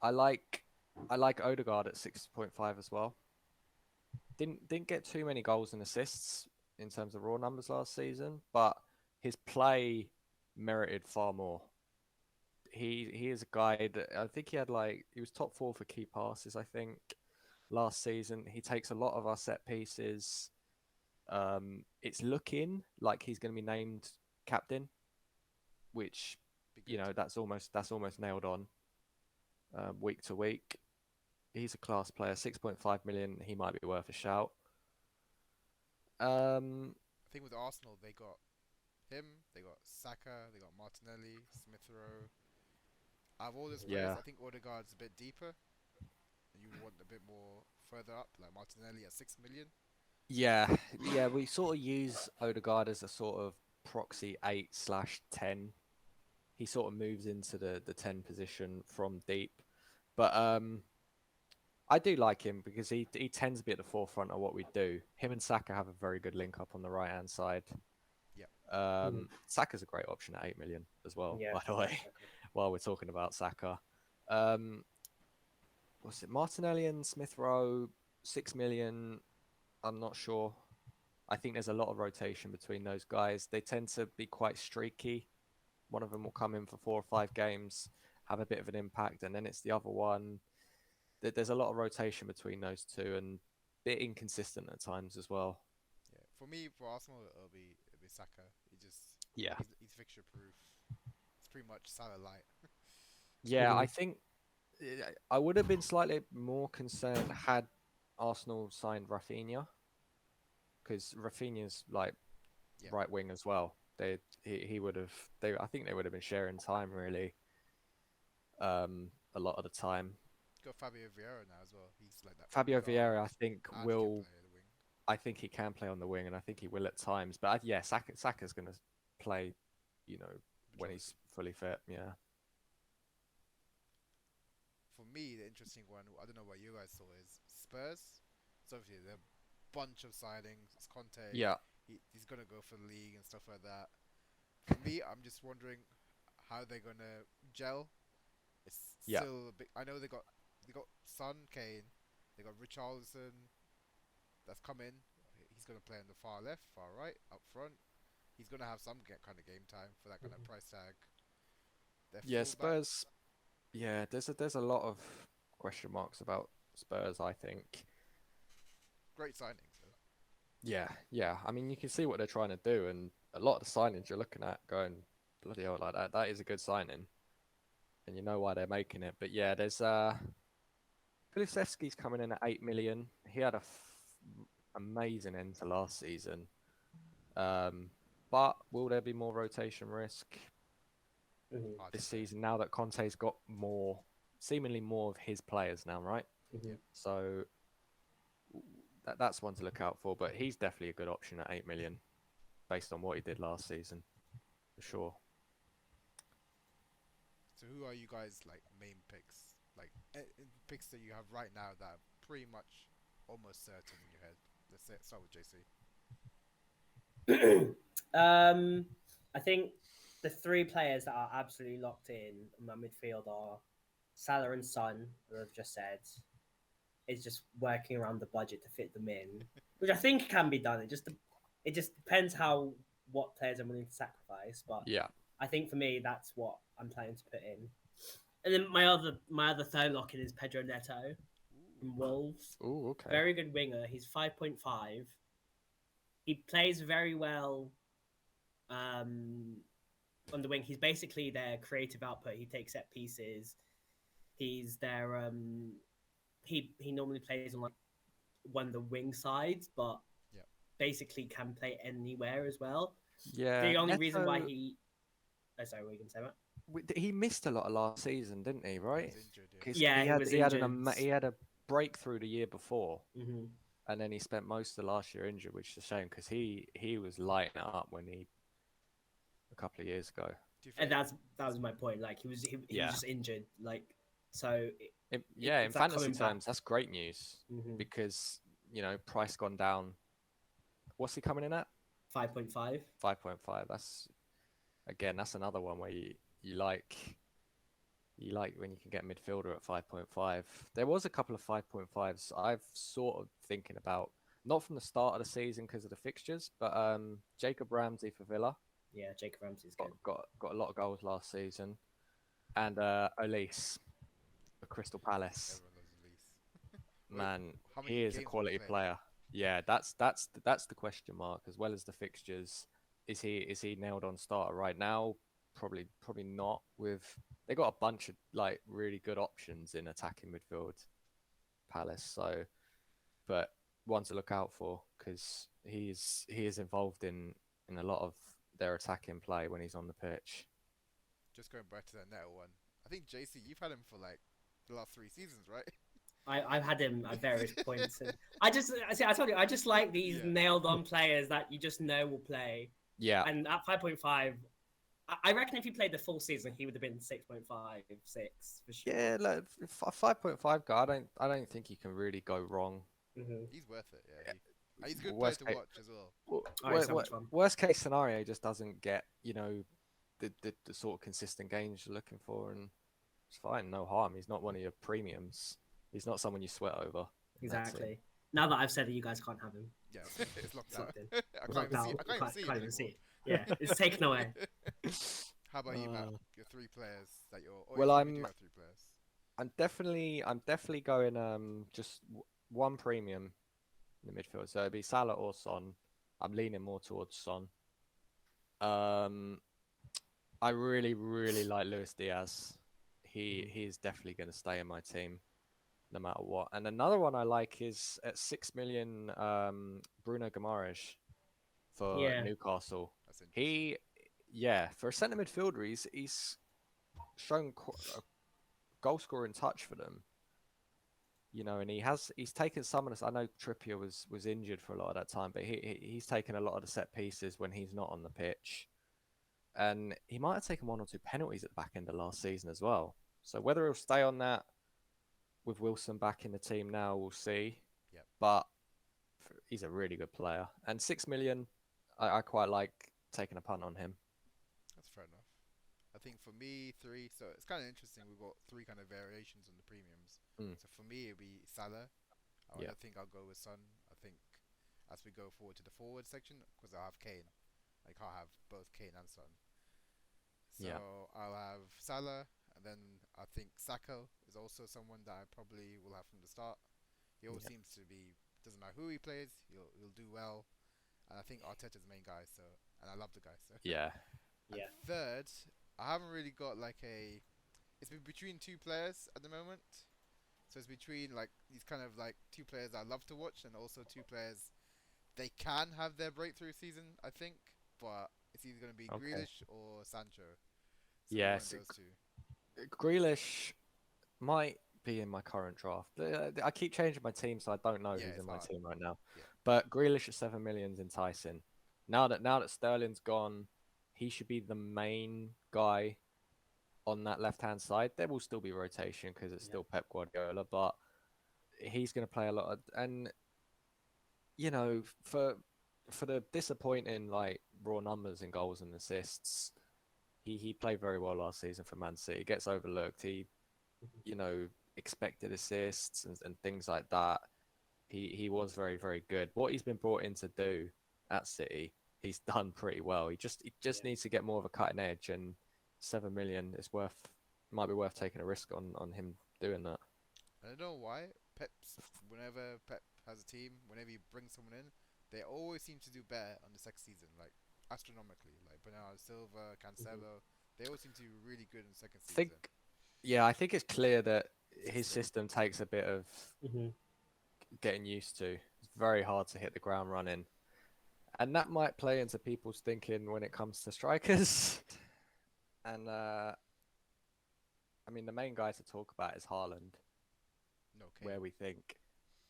I like I like Odegaard at 6.5 as well. Didn't get too many goals and assists in terms of raw numbers last season, but his play merited far more. He is a guy that I think he was top four for key passes, I think, last season. He takes a lot of our set pieces. It's looking like he's going to be named captain, which
Be good.
that's almost nailed on week to week. He's a class player. 6.5 million. He might be worth a shout. Um,
I think with Arsenal, they got him, they got Saka, they got Martinelli, Smith Rowe. Out of all those players,
yeah,
I think Odegaard's a bit deeper, and you want a bit more further up, like Martinelli at 6 million.
yeah, yeah. We sort of use Odegaard as a sort of proxy 8/10. He sort of moves into the 10 position from deep, but I do like him because he tends to be at the forefront of what we do. Him and Saka have a very good link up on the right hand side.
Yeah,
Mm-hmm.
Saka's a great option at 8 million as well.
Yeah,
By the
yeah,
way,
exactly.
while we're talking about Saka, um, what's it? Martinelli and Smith Rowe, 6 million. I'm not sure. I think there's a lot of rotation between those guys. They tend to be quite streaky. One of them will come in for 4 or 5 games, have a bit of an impact, and then it's the other one. There's a lot of rotation between those two, and a bit inconsistent at times as well.
yeah. For me, for Arsenal, it'll be Bukayo Saka.
Yeah.
He's fixture proof. It's pretty much Salah light.
Yeah, I think I would have been slightly more concerned had Arsenal signed Rafinha, because Rafinha's like
Yeah,
right wing as well. He would have I think they would have been sharing time really, a lot of the time.
got Fabio Vieira now as well. He's like that point
Fabio
guard,
Vieira, I think
and he can play the wing.
I think he can play on the wing, and I think he will at times. But yeah, Saka's going to play, when
Majority.
he's fully fit. Yeah.
For me, the interesting one, I don't know what you guys saw, is Spurs. So obviously they're a bunch of signings. It's Conte.
Yeah.
He's gonna go for the league and stuff like that. For me, I'm just wondering how they're gonna gel. It's
Yeah.
still a bit. I know they got Son, Kane, they got Richarlison that's come in. He's gonna play on the far left, far right, up front. He's gonna have some kind of game time for that kind of price tag. Their
Yeah,
fullback,
Spurs. Yeah, there's a lot of question marks about Spurs, I think.
great signings though.
Yeah. I mean, you can see what they're trying to do, and a lot of the signings you're looking at going, bloody hell, like that. That is a good signing, and you know why they're making it. But yeah, there's Kulusevski's coming in at 8 million. He had a amazing end to last season. But will there be more rotation risk
Hard
this
to say.
season now that Conte's got seemingly more of his players now, right?
Mhm.
So that's one to look out for. But he's definitely a good option at 8 million, based on what he did last season, for sure.
So who are you guys like main picks? Like picks that you have right now that are pretty much almost certain in your head. Let's say start with JC.
I think the three players that are absolutely locked in my midfield are Salah and Son, as I've just said. Is just working around the budget to fit them in, which I think can be done. It just depends what players I'm willing to sacrifice. But
Yeah.
I think for me, that's what I'm planning to put in. And then my other third lock in is Pedro Neto from Wolves.
Oh, okay.
Very good winger. He's 5.5. He plays very well on the wing. He's basically their creative output. He takes set pieces. He's their he normally plays on like one of the wing sides, but
Yeah.
basically can play anywhere as well.
Yeah.
The only reason why
Neto,
he sorry, what you can say that?
he missed a lot of last season, didn't he?
He
Right?
was injured, yeah.
'Cause
Yeah, he was
he had
injured.
he had a breakthrough the year before,
Mm-hmm.
and then he spent most of last year injured, which is a shame because he was lighting it up a couple of years ago.
Do you
And
think
that was my point. Like he was
Yeah.
just injured. Like so.
In
it's that
fantasy
coming back.
terms, that's great news
Mm-hmm.
because price gone down. What's he coming in at?
5.5.
5.5. That's another one where you like when you can get a midfielder at 5.5. There was a couple of 5.5s I've sort of thinking about, not from the start of the season because of the fixtures, but Jacob Ramsey for Villa
Yeah, Jacob Ramsey's good.
got a lot of goals last season, and Elise for Crystal Palace.
everyone loves Elise?
Man,
How many
he is a
games will
quality
he play?
player. Yeah, that's the question mark, as well as the fixtures. Is he nailed on starter right now? Probably not. They got a bunch of like really good options in attacking midfield, Palace. So, but one to look out for because he is involved in a lot of their attacking play when he's on the pitch.
Just going back to that Neto one. I think JC, you've had him for like the last 3 seasons, right?
I've had him at various points, and I told you I just like these
Yeah.
nailed on players that you just know will play.
Yeah,
And at 5.5, I reckon if he played the full season, he would have been 6.5, 6 for sure.
yeah. Like 5.5 guy. I don't think you can really go wrong.
Mm-hmm.
He's worth it, yeah. He's a good player
Worst
to
case,
watch as well.
Oh, he's so much fun.
worst case scenario, just doesn't get the sort of consistent gains you're looking for, and it's fine, no harm. He's not one of your premiums. He's not someone you sweat over. That's it.
Exactly. Now that I've said it, you guys can't have him.
Yeah, it's locked
It's
out.
locked in.
I
It's
can't
locked
even
out.
see. I can't even see
Can't
it
even see
anymore.
it. Yeah, it's taken away.
How about you, Matt?
Uh,
Your 3 players that you're. Or
Well,
if you do have 3 players.
I'm definitely going just one premium in the midfield. So it'd be Salah or Son. I'm leaning more towards Son. Um, I really, really like Luis Diaz. He's definitely going to stay in my team no matter what. And another one I like is at 6 million, Bruno Guimaraes for
Yeah,
Newcastle.
That's interesting.
He, yeah, for a centre midfielder, he's shown a goal scoring touch for them. You know, and he's taken some of this. I know Trippier was injured for a lot of that time, but he's taken a lot of the set pieces when he's not on the pitch, and he might have taken one or two penalties at the back end of last season as well. So whether he'll stay on that with Wilson back in the team now, we'll see.
Yep.
But he's a really good player, and 6 million, I quite like taking a punt on him.
That's fair enough. I think for me, three. So it's kind of interesting. We've got three kind of variations on the premiums.
Mm.
So for me, it'd be Salah. I
Yeah.
don't think I'll go with Son. I think as we go forward to the forward section, because I have Kane, I can't have both Kane and Son. So
Yeah.
I'll have Salah, and then I think Saka is also someone that I probably will have from the start. He always
Yeah.
seems to be, doesn't matter who he plays, he'll do well. And I think Arteta's the main guy, so, and I love the guy. So
Yeah.
and
yeah,
third, I haven't really got like a. It's been between two players at the moment. So it's between like these kind of like two players I love to watch, and also two players they can have their breakthrough season, I think. But it's either going to be
Okay.
Grealish or Sancho. So one of
Yes.
those two.
Grealish might be in my current draft. I keep changing my team, so I don't know
Yeah,
who's
it's
in my
hard.
team right now.
Yeah,
But Grealish at 7 million is enticing. Now that Sterling's gone, he should be the main guy on that left hand side. There will still be rotation because it's
yeah,
still Pep Guardiola, but he's going to play a lot of, and you know, for the disappointing like raw numbers in goals and assists, he played very well last season for Man City. Gets overlooked. He, you know, expected assists and things like that. He was very, very good. What he's been brought in to do at City, he's done pretty well. He just
yeah,
needs to get more of a cutting edge, and 7 million is might be worth taking a risk on him doing that.
I don't know why whenever Pep has a team, whenever he brings someone in, they always seem to do better on the second season, like astronomically. Like Bernardo Silva,
mhm,
Cancelo, they always seem to do really good in the second
I think,
season.
yeah, I think it's clear that his
System.
system takes a bit of
mhm,
getting used to. It's very hard to hit the ground running, and that might play into people's thinking when it comes to strikers. And I mean, the main guy to talk about is Haaland,
No,
where
Kane.
we think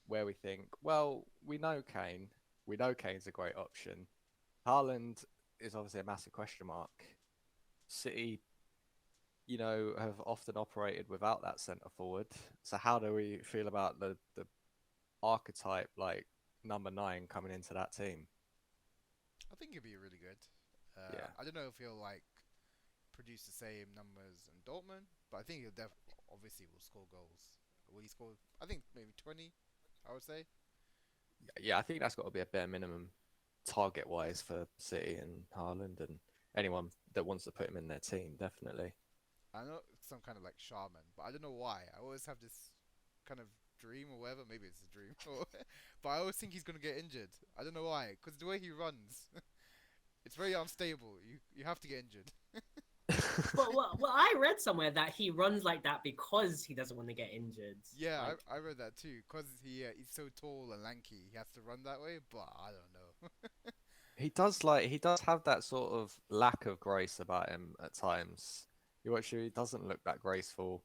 where we think, well, we know Kane. We know Kane's a great option. Haaland is obviously a massive question mark. City, you know, have often operated without that centre forward. So how do we feel about the archetype like number 9 coming into that team?
I think he'll be really good.
Yeah.
I don't know if he'll like produce the same numbers in Dortmund, but I think obviously will score goals. Will he score? I think maybe 20. I would say.
Yeah, I think that's got to be a bare minimum target wise for City and Haaland and anyone that wants to put him in their team, definitely.
I know it's some kind of like shaman, but I don't know why. I always have this kind of dream or whatever. Maybe it's a dream, but I always think he's gonna get injured. I don't know why, because the way he runs, it's very unstable. You have to get injured.
well, I read somewhere that he runs like that because he doesn't want to get injured.
Yeah,
Like,
I read that too. Cause he's so tall and lanky, he has to run that way. But I don't know.
He does have that sort of lack of grace about him at times. You watch him, he doesn't look that graceful,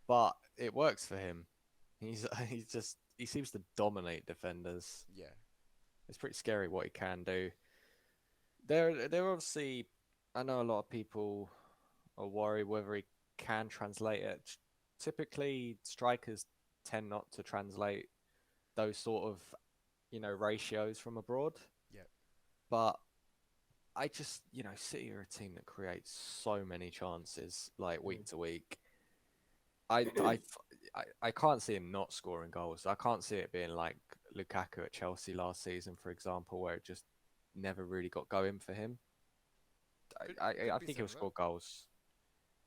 but it works for him. He seems to dominate defenders.
Yeah,
It's pretty scary what he can do. There obviously, I know a lot of people are worried whether he can translate it. Typically, strikers tend not to translate those sort of, ratios from abroad.
yeah.
But I just, City are a team that creates so many chances, like week
mm,
to week. I can't see him not scoring goals. I can't see it being like Lukaku at Chelsea last season, for example, where it just never really got going for him.
Could
I
could be
think he'll
similar.
score goals.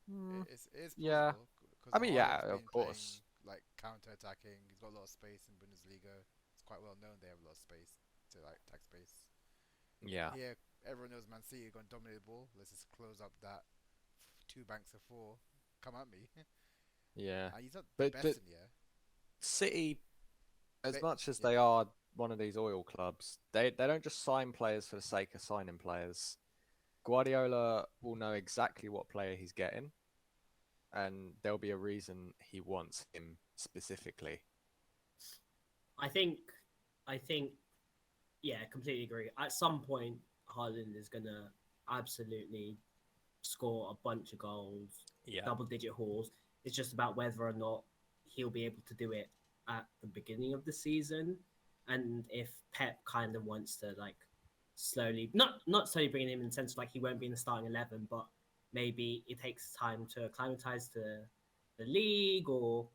Mm,
It is
yeah,
plausible because
I mean, yeah,
Haaland's
of
been
course.
playing like counter attacking. He's got a lot of space in Bundesliga. It's quite well known they have a lot of space to like attack space.
Yeah,
Here, everyone knows Man City are going to dominate the ball. Let's just close up that two banks of four. Come at me.
Yeah,
And he's not the
but
best in the air.
City, as
But
much as
yeah,
they are one of these oil clubs, they don't just sign players for the sake of signing players. Guardiola will know exactly what player he's getting, and there'll be a reason he wants him specifically.
I think, I think, yeah, completely agree. At some point, Haaland is gonna absolutely score a bunch of goals,
Yeah.
double-digit hauls. It's just about whether or not he'll be able to do it at the beginning of the season, and if Pep kind of wants to like slowly, not slowly bringing him in the sense of like he won't be in the starting 11, but maybe it takes time to acclimatize to the league, or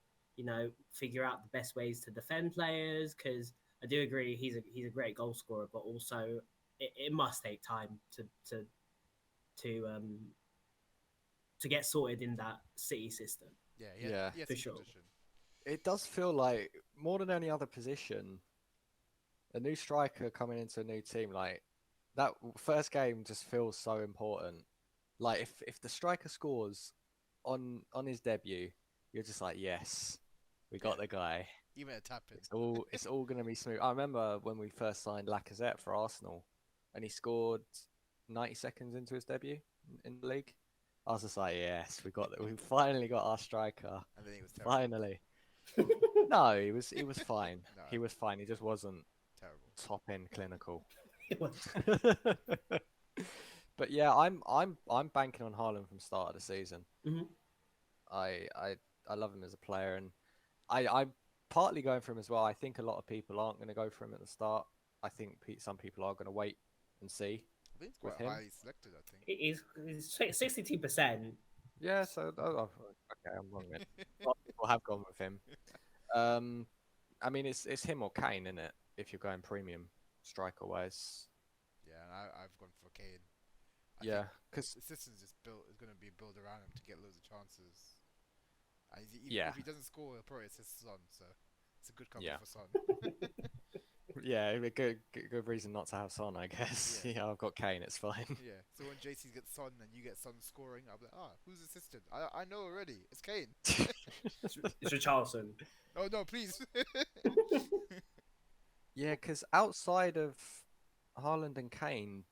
figure out the best ways to defend players. Because I do agree he's a great goal scorer, but also it must take time to um to get sorted in that City system
yeah,
Yeah.
he has
for
his
sure.
position.
It does feel like more than any other position, a new striker coming into a new team, like that first game just feels so important. Like if the striker scores on his debut, you're just like, yes, we
Yeah,
got the guy.
even a tapping.
It's all gonna be smooth. I remember when we first signed Lacazette for Arsenal, and he scored 90 seconds into his debut in the league. I was just like, yes, we finally got our striker.
And then he was terrible.
Finally. No, he was fine.
No,
He was fine. He just wasn't
terrible.
top end clinical.
It was-
But yeah, I'm banking on Haaland from start of the season.
Mhm.
I love him as a player, and I'm partly going for him as well. I think a lot of people aren't going to go for him at the start. I think some people are going to wait and see
I think it's
with
quite
him.
highly selected. I think.
It is 62%.
Yeah, so okay, I'm wrong then. A lot of people have gone with him. Um, I mean, it's him or Kane, isn't it? If you're going premium striker wise.
Yeah, and I've gone for Kane. I
Yeah,
think
because
the system's just built is going to be built around him to get loads of chances. And
yeah,
if he doesn't score, he'll probably assist Son. So it's a good cover
yeah,
for Son.
yeah, a good reason not to have Son, I guess.
Yeah.
Yeah, I've got Kane, it's fine.
Yeah. So when JC gets Son and you get Son scoring, I'll be like, who's assistant? I know already. It's Kane.
It's Richarlison.
Oh no, please.
Yeah, because outside of Haaland and Kane,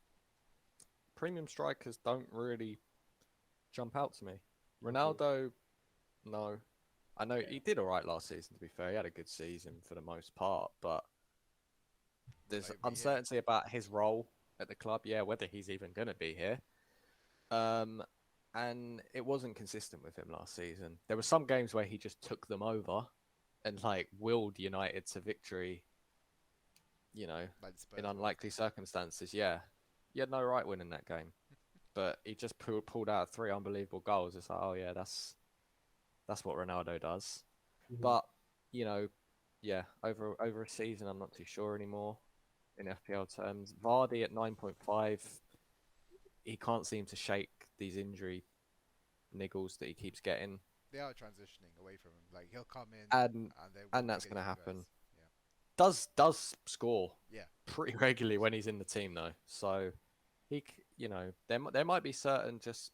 premium strikers don't really jump out to me. Ronaldo, no. I know he did all right last season, to be fair. He had a good season for the most part, but there's
Like, be here.
uncertainty about his role at the club. Yeah, whether he's even going to be here. And it wasn't consistent with him last season. There were some games where he just took them over and like willed United to victory,
Like the Spurs
in
one.
unlikely circumstances. Yeah, he had no right winning that game, but he just pulled out three unbelievable goals. It's like, oh yeah, that's what Ronaldo does.
Mhm.
But yeah, over a season, I'm not too sure anymore in FPL terms. Vardy at 9.5, he can't seem to shake these injury niggles that he keeps getting,
They are transitioning away from him. Like he'll come in
and
and they won't
that's
be
going to
getting you
happen.
guys.
Does score
Yeah.
pretty regularly when he's in the team though. So there might be certain just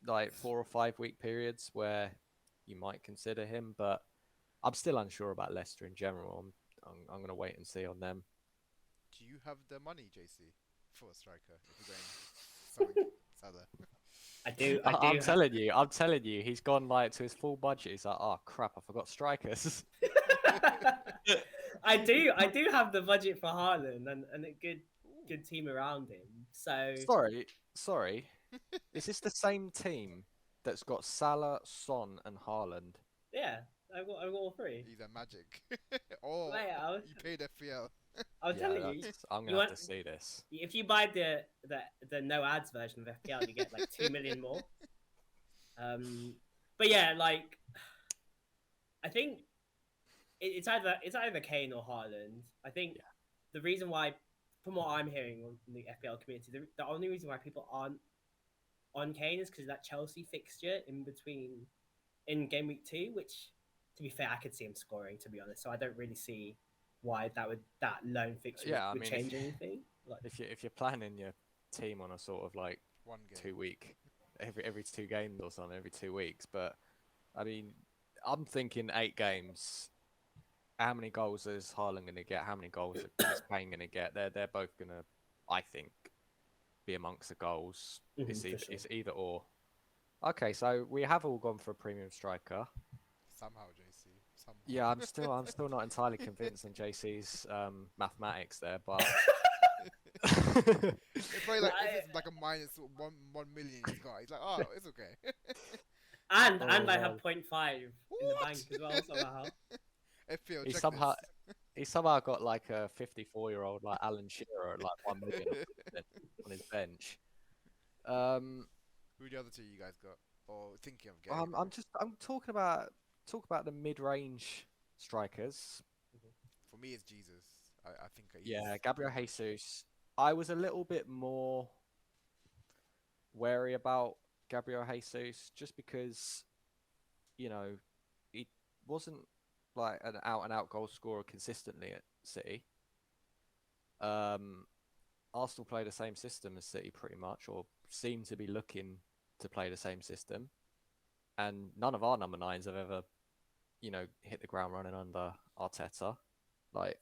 like 4 or 5 week periods where you might consider him, but I'm still unsure about Leicester in general. I'm going to wait and see on them.
Do you have the money, JC, for a striker if you're going selling Salah?
I do.
I'm telling you, he's gone like to his full budget. He's like, oh crap, I forgot strikers.
I do have the budget for Haaland and a good team around him. So
Sorry. Is this the same team that's got Salah, Son, and Haaland?
yeah, I've got all three.
He's a magic. Or
Wait,
you paid FPL.
I'll tell you.
I'm
You
gonna have
want-
to see this.
If you buy the no ads version of FPL, you get like 2 million more. But yeah, like I think it's either Kane or Haaland. I think the reason why, from what I'm hearing on the FPL community, the only reason why people aren't on Kane is because that Chelsea fixture in game week 2, which to be fair, I could see him scoring, to be honest. So I don't really see why that lone fixture
Yeah, I
would
mean,
change anything. Like,
If you're planning your team on a sort of like
1 game.
2 week, every 2 games or something, every 2 weeks. But I mean, I'm thinking 8 games. How many goals is Haaland going to get? How many goals is Kane going to get? They're both going to, I think, be amongst the goals.
For sure.
It's either or. Okay, so we have all gone for a premium striker.
Somehow, JC. Somehow.
Yeah, I'm still not entirely convinced on JC's mathematics there, but
It's probably like if it's like a minus 1 million he's got. He's like, oh, it's okay.
And
Oh,
I have
man.
0.5 in the bank as well somehow.
FPL,
he
check
somehow
this.
he somehow got like a 54-year-old like Alan Shearer at like 1 million on his bench.
Who the other two you guys got? Or thinking of getting?
I'm talking about the mid-range strikers.
For me, it's Jesus. I think he's...
Yeah, Gabriel Jesus. I was a little bit more wary about Gabriel Jesus just because, you know, he wasn't like an out-and-out goal scorer consistently at City. Arsenal play the same system as City pretty much, or seem to be looking to play the same system. And none of our number 9s have ever, hit the ground running under Arteta. Like,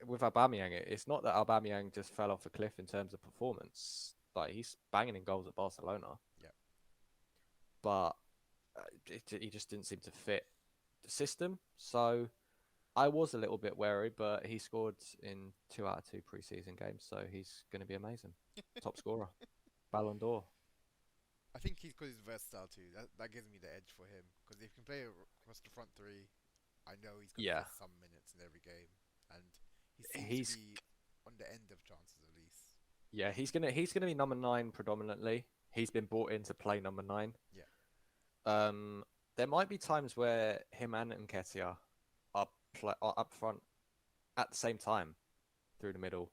with Aubameyang, it's not that Aubameyang just fell off a cliff in terms of performance. Like, he's banging in goals at Barcelona.
Yeah.
But he just didn't seem to fit the system. So I was a little bit wary, but he scored in 2 out of 2 preseason games, so he's going to be amazing. Top scorer, Ballon d'Or.
I think he's because he's versatile too. That gives me the edge for him. Because if he can play across the front three, I know he's going to get some minutes in every game, and he seems to be on the end of chances at least.
Yeah, he's gonna be number 9 predominantly. He's been brought in to play number 9.
Yeah.
There might be times where him and Nketiah are up front at the same time through the middle,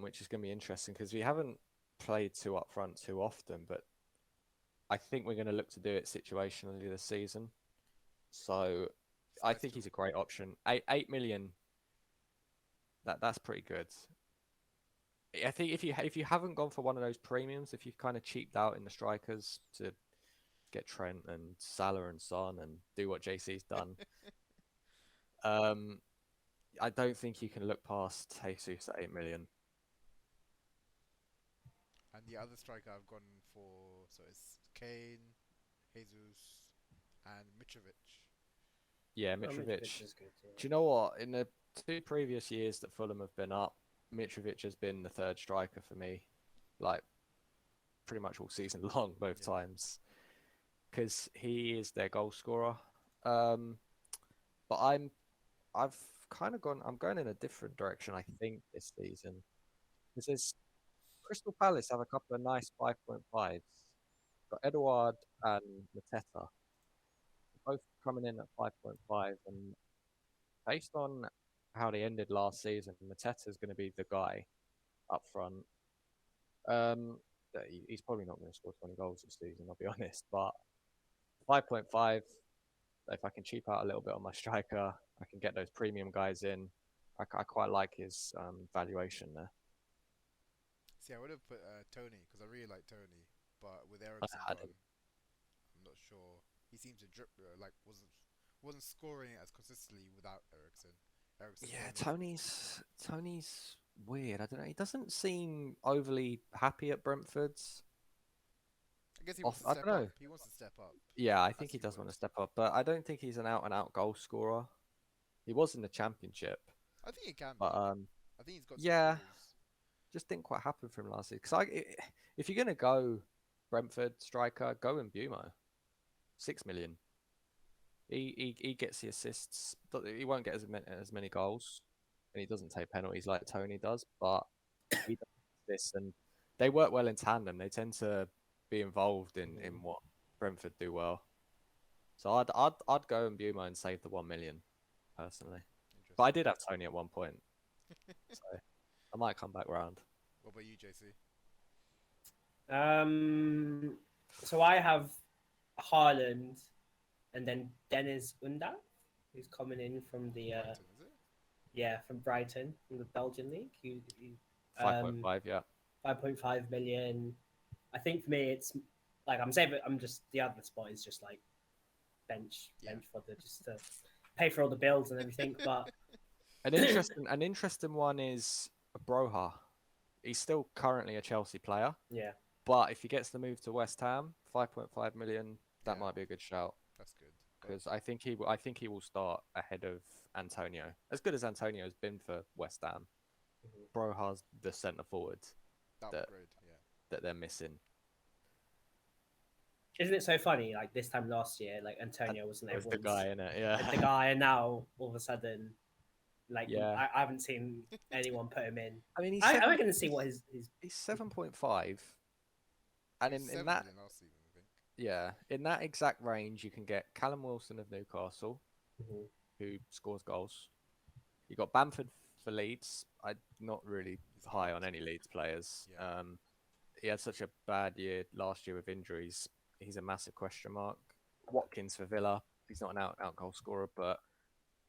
which is going to be interesting because we haven't played 2 up front too often, but I think we're going to look to do it situationally this season. So I think he's a great option. 8 million. That's pretty good. I think if you haven't gone for one of those premiums, if you've kind of cheaped out in the strikers to get Trent and Salah and Son and do what JC's done, I don't think you can look past Jesus at 8 million.
And the other striker I've gone for, so it's Kane, Jesus, and Mitrovic.
Yeah, Mitrovic.
Is good, yeah.
Do you know what? In the 2 previous years that Fulham have been up, Mitrovic has been the third striker for me, like pretty much all season long, both times, because he is their goal scorer. But I'm going in a different direction, I think, this season. Because Crystal Palace have a couple of nice 5.5s. Got Edouard and Mateta, both coming in at 5.5, and based on how they ended last season, Mateta's going to be the guy up front. He's probably not going to score 20 goals this season, I'll be honest, but 5.5, if I can cheap out a little bit on my striker, I can get those premium guys in. I quite like his valuation there.
See, I would have put Tony because I really like Tony, but with Eriksen gone, I'm not sure. He seemed to drip, wasn't scoring as consistently without Eriksen.
Yeah, Tony's weird. I don't know. He doesn't seem overly happy at Brentford's.
I guess he wants to step up. He wants to step up.
Yeah, I think he does want to step up, but I don't think he's an out-and-out goal scorer. He was in the Championship.
I think he can.
But
I think he's got.
Yeah, just didn't quite happen for him last year. Because if you're gonna go Brentford striker, go in Bumo. 6 million. He gets the assists. He won't get as many goals, and he doesn't take penalties like Tony does. But he does this, and they work well in tandem. They tend to be involved in what Brentford do well. So I'd go in Bumo and save the 1 million personally. But I did have Tony at one point, so I might come back round.
What about you, JC?
So I have Haaland, and then Dennis Undav, who's coming in from the
Brighton, is it?
from Brighton, from the Belgian league.
5.5, yeah.
5.5 million. I think for me, it's like I'm saving. I'm just the other spot is just like bench
Yeah.
for the just to pay for all the bills and everything. But
An interesting one is Broha. He's still currently a Chelsea player,
yeah,
but if he gets the move to West Ham, 5.5 million, that
Yeah.
might be a good shout.
That's good. But
Because I think he will start ahead of Antonio. As good as Antonio's been for West Ham, Broha's the centre forward
that
that
upgrade, yeah.
that they're missing.
isn't it so funny? Like this time last year, like Antonio wasn't
Was the
everyone's
guy in it? Yeah.
the guy, and now all of a sudden, like
Yeah.
I haven't seen anyone put him in.
I mean,
I'm going to see what his
he's 7.5, and
He was
in
7
that
million last season, I think.
yeah, in that exact range, you can get Callum Wilson of Newcastle,
Mhm.
who scores goals. You got Bamford for Leeds. I'm not really
He's
high
good.
on any Leeds players.
Yeah.
He had such a bad year last year with injuries. He's a massive question mark. Watkins for Villa. He's not an out goal scorer, but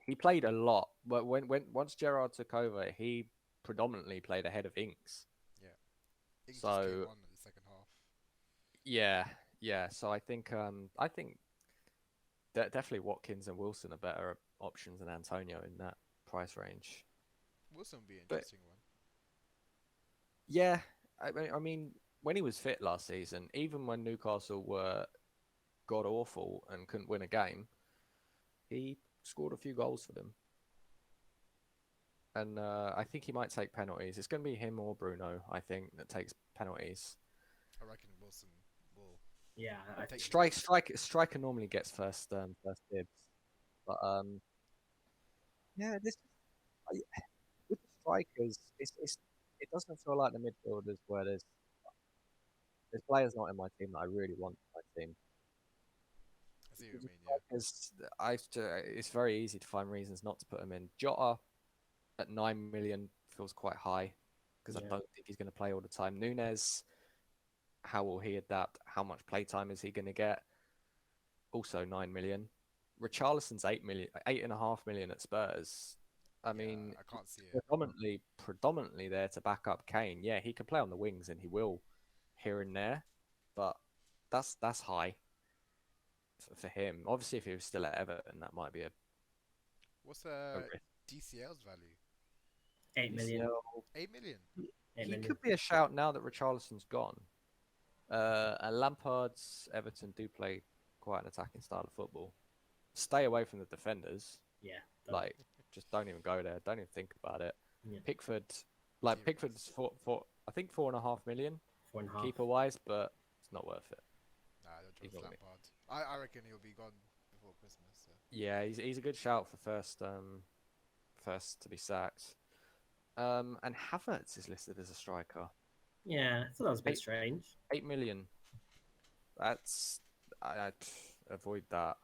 he played a lot. But when once Gerrard took over, he predominantly played ahead of Inks.
Yeah. He just came
So
on in the second half.
yeah. So I think definitely Watkins and Wilson are better options than Antonio in that price range.
Wilson would be an
But
interesting one.
yeah, I mean, when he was fit last season, even when Newcastle were god awful and couldn't win a game, he scored a few goals for them. And I think he might take penalties. It's going to be him or Bruno, I think, that takes penalties.
I reckon Wilson will
yeah.
take
Striker normally gets first dibs, but yeah, this I- with the strikers, it doesn't feel like the midfielders where there's players not in my team that I really want in my team.
I see what you mean, yeah.
Strikers, it's very easy to find reasons not to put them in. Jota at 9 million feels quite high because I
Yeah.
don't think he's going to play all the time. Nunes, how will he adapt? How much playtime is he going to get? Also 9 million. Richarlison's 8 million, 8.5 million at Spurs. I mean,
I can't see it.
predominantly there to back up Kane. Yeah, he can play on the wings and he will here and there, but that's high for him. Obviously, if he was still at Everton, that might be a
What's
risk.
DCL's value?
8 million.
DCL,
8 million.
Eight
he
million.
could be a shout now that Richarlison's gone. And Lampard's Everton do play quite an attacking style of football. Stay away from the defenders.
Yeah.
Like, just don't even go there. Don't even think about it.
Yeah.
Pickford,
Team
Pickford's for I think 4.5 million
4.5.
keeper wise, but it's not worth it.
Nah, I don't
He's
trust
not gonna-
Lampard. I reckon he'll be gone before Christmas. So.
Yeah, he's a good shout for first to be sacked. And Havertz is listed as a striker.
Yeah, I thought that was a bit
Eight-
strange.
8 million. That's I'd avoid that.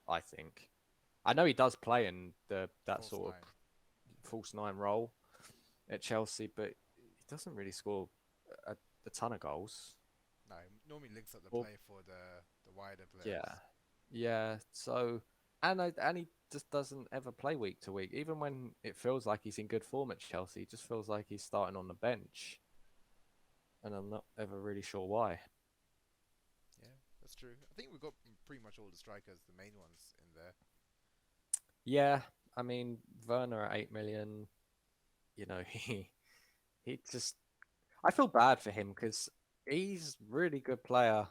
I think. I know he does play in that
False
sort
nine.
of false nine role at Chelsea, but he doesn't really score a ton of goals.
No, he normally links up the
Well,
play for the wider players.
Yeah. So, and he just doesn't ever play week to week. Even when it feels like he's in good form at Chelsea, it just feels like he's starting on the bench, and I'm not ever really sure why.
Yeah, that's true. I think we've got pretty much all the strikers, the main ones in there.
Yeah, I mean Werner at 8 million. You know, he just. I feel bad for him because he's a really good player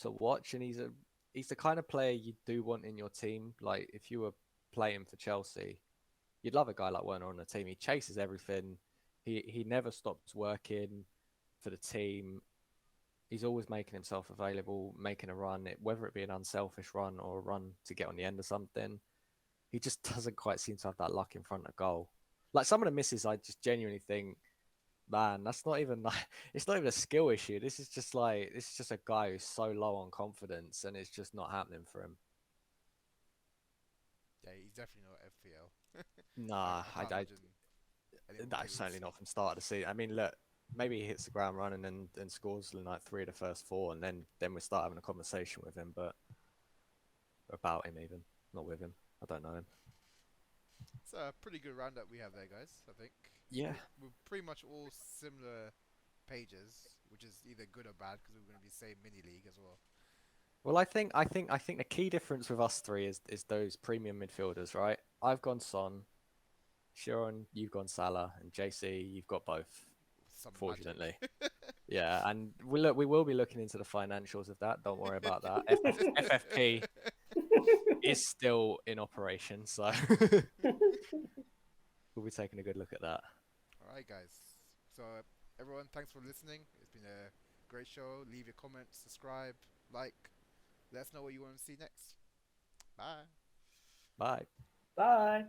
to watch, and he's the kind of player you do want in your team. Like if you were playing for Chelsea, you'd love a guy like Werner on the team. He chases everything. He never stops working for the team. He's always making himself available, making a run, whether it be an unselfish run or a run to get on the end of something. He just doesn't quite seem to have that luck in front of goal. Like some of the misses, I just genuinely think, man, that's not even like it's not even a skill issue. This is just a guy who's so low on confidence, and it's just not happening for him.
Yeah, he's definitely not FPL.
Nah,
I can't imagine anyone
that's
playing
certainly
with-
not from start to see. I mean, look, maybe he hits the ground running and scores like 3 of the first 4, and then we start having a conversation with him, but about him even, not with him. I don't know him.
It's a pretty good roundup we have there, guys. I think.
Yeah.
We're pretty much all similar pages, which is either good or bad because we're going to be same mini league as well.
Well, I think the key difference with us three is those premium midfielders, right? I've gone Son, Sharon, you've gone Salah, and JC, you've got both.
Some
Fortunately,
magic.
yeah, and we will be looking into the financials of that. Don't worry about that. FFP is still in operation, so we'll be taking a good look at that.
All right, guys. So everyone, thanks for listening. It's been a great show. Leave your comments, subscribe, like. Let us know what you want to see next. Bye.
Bye.
Bye.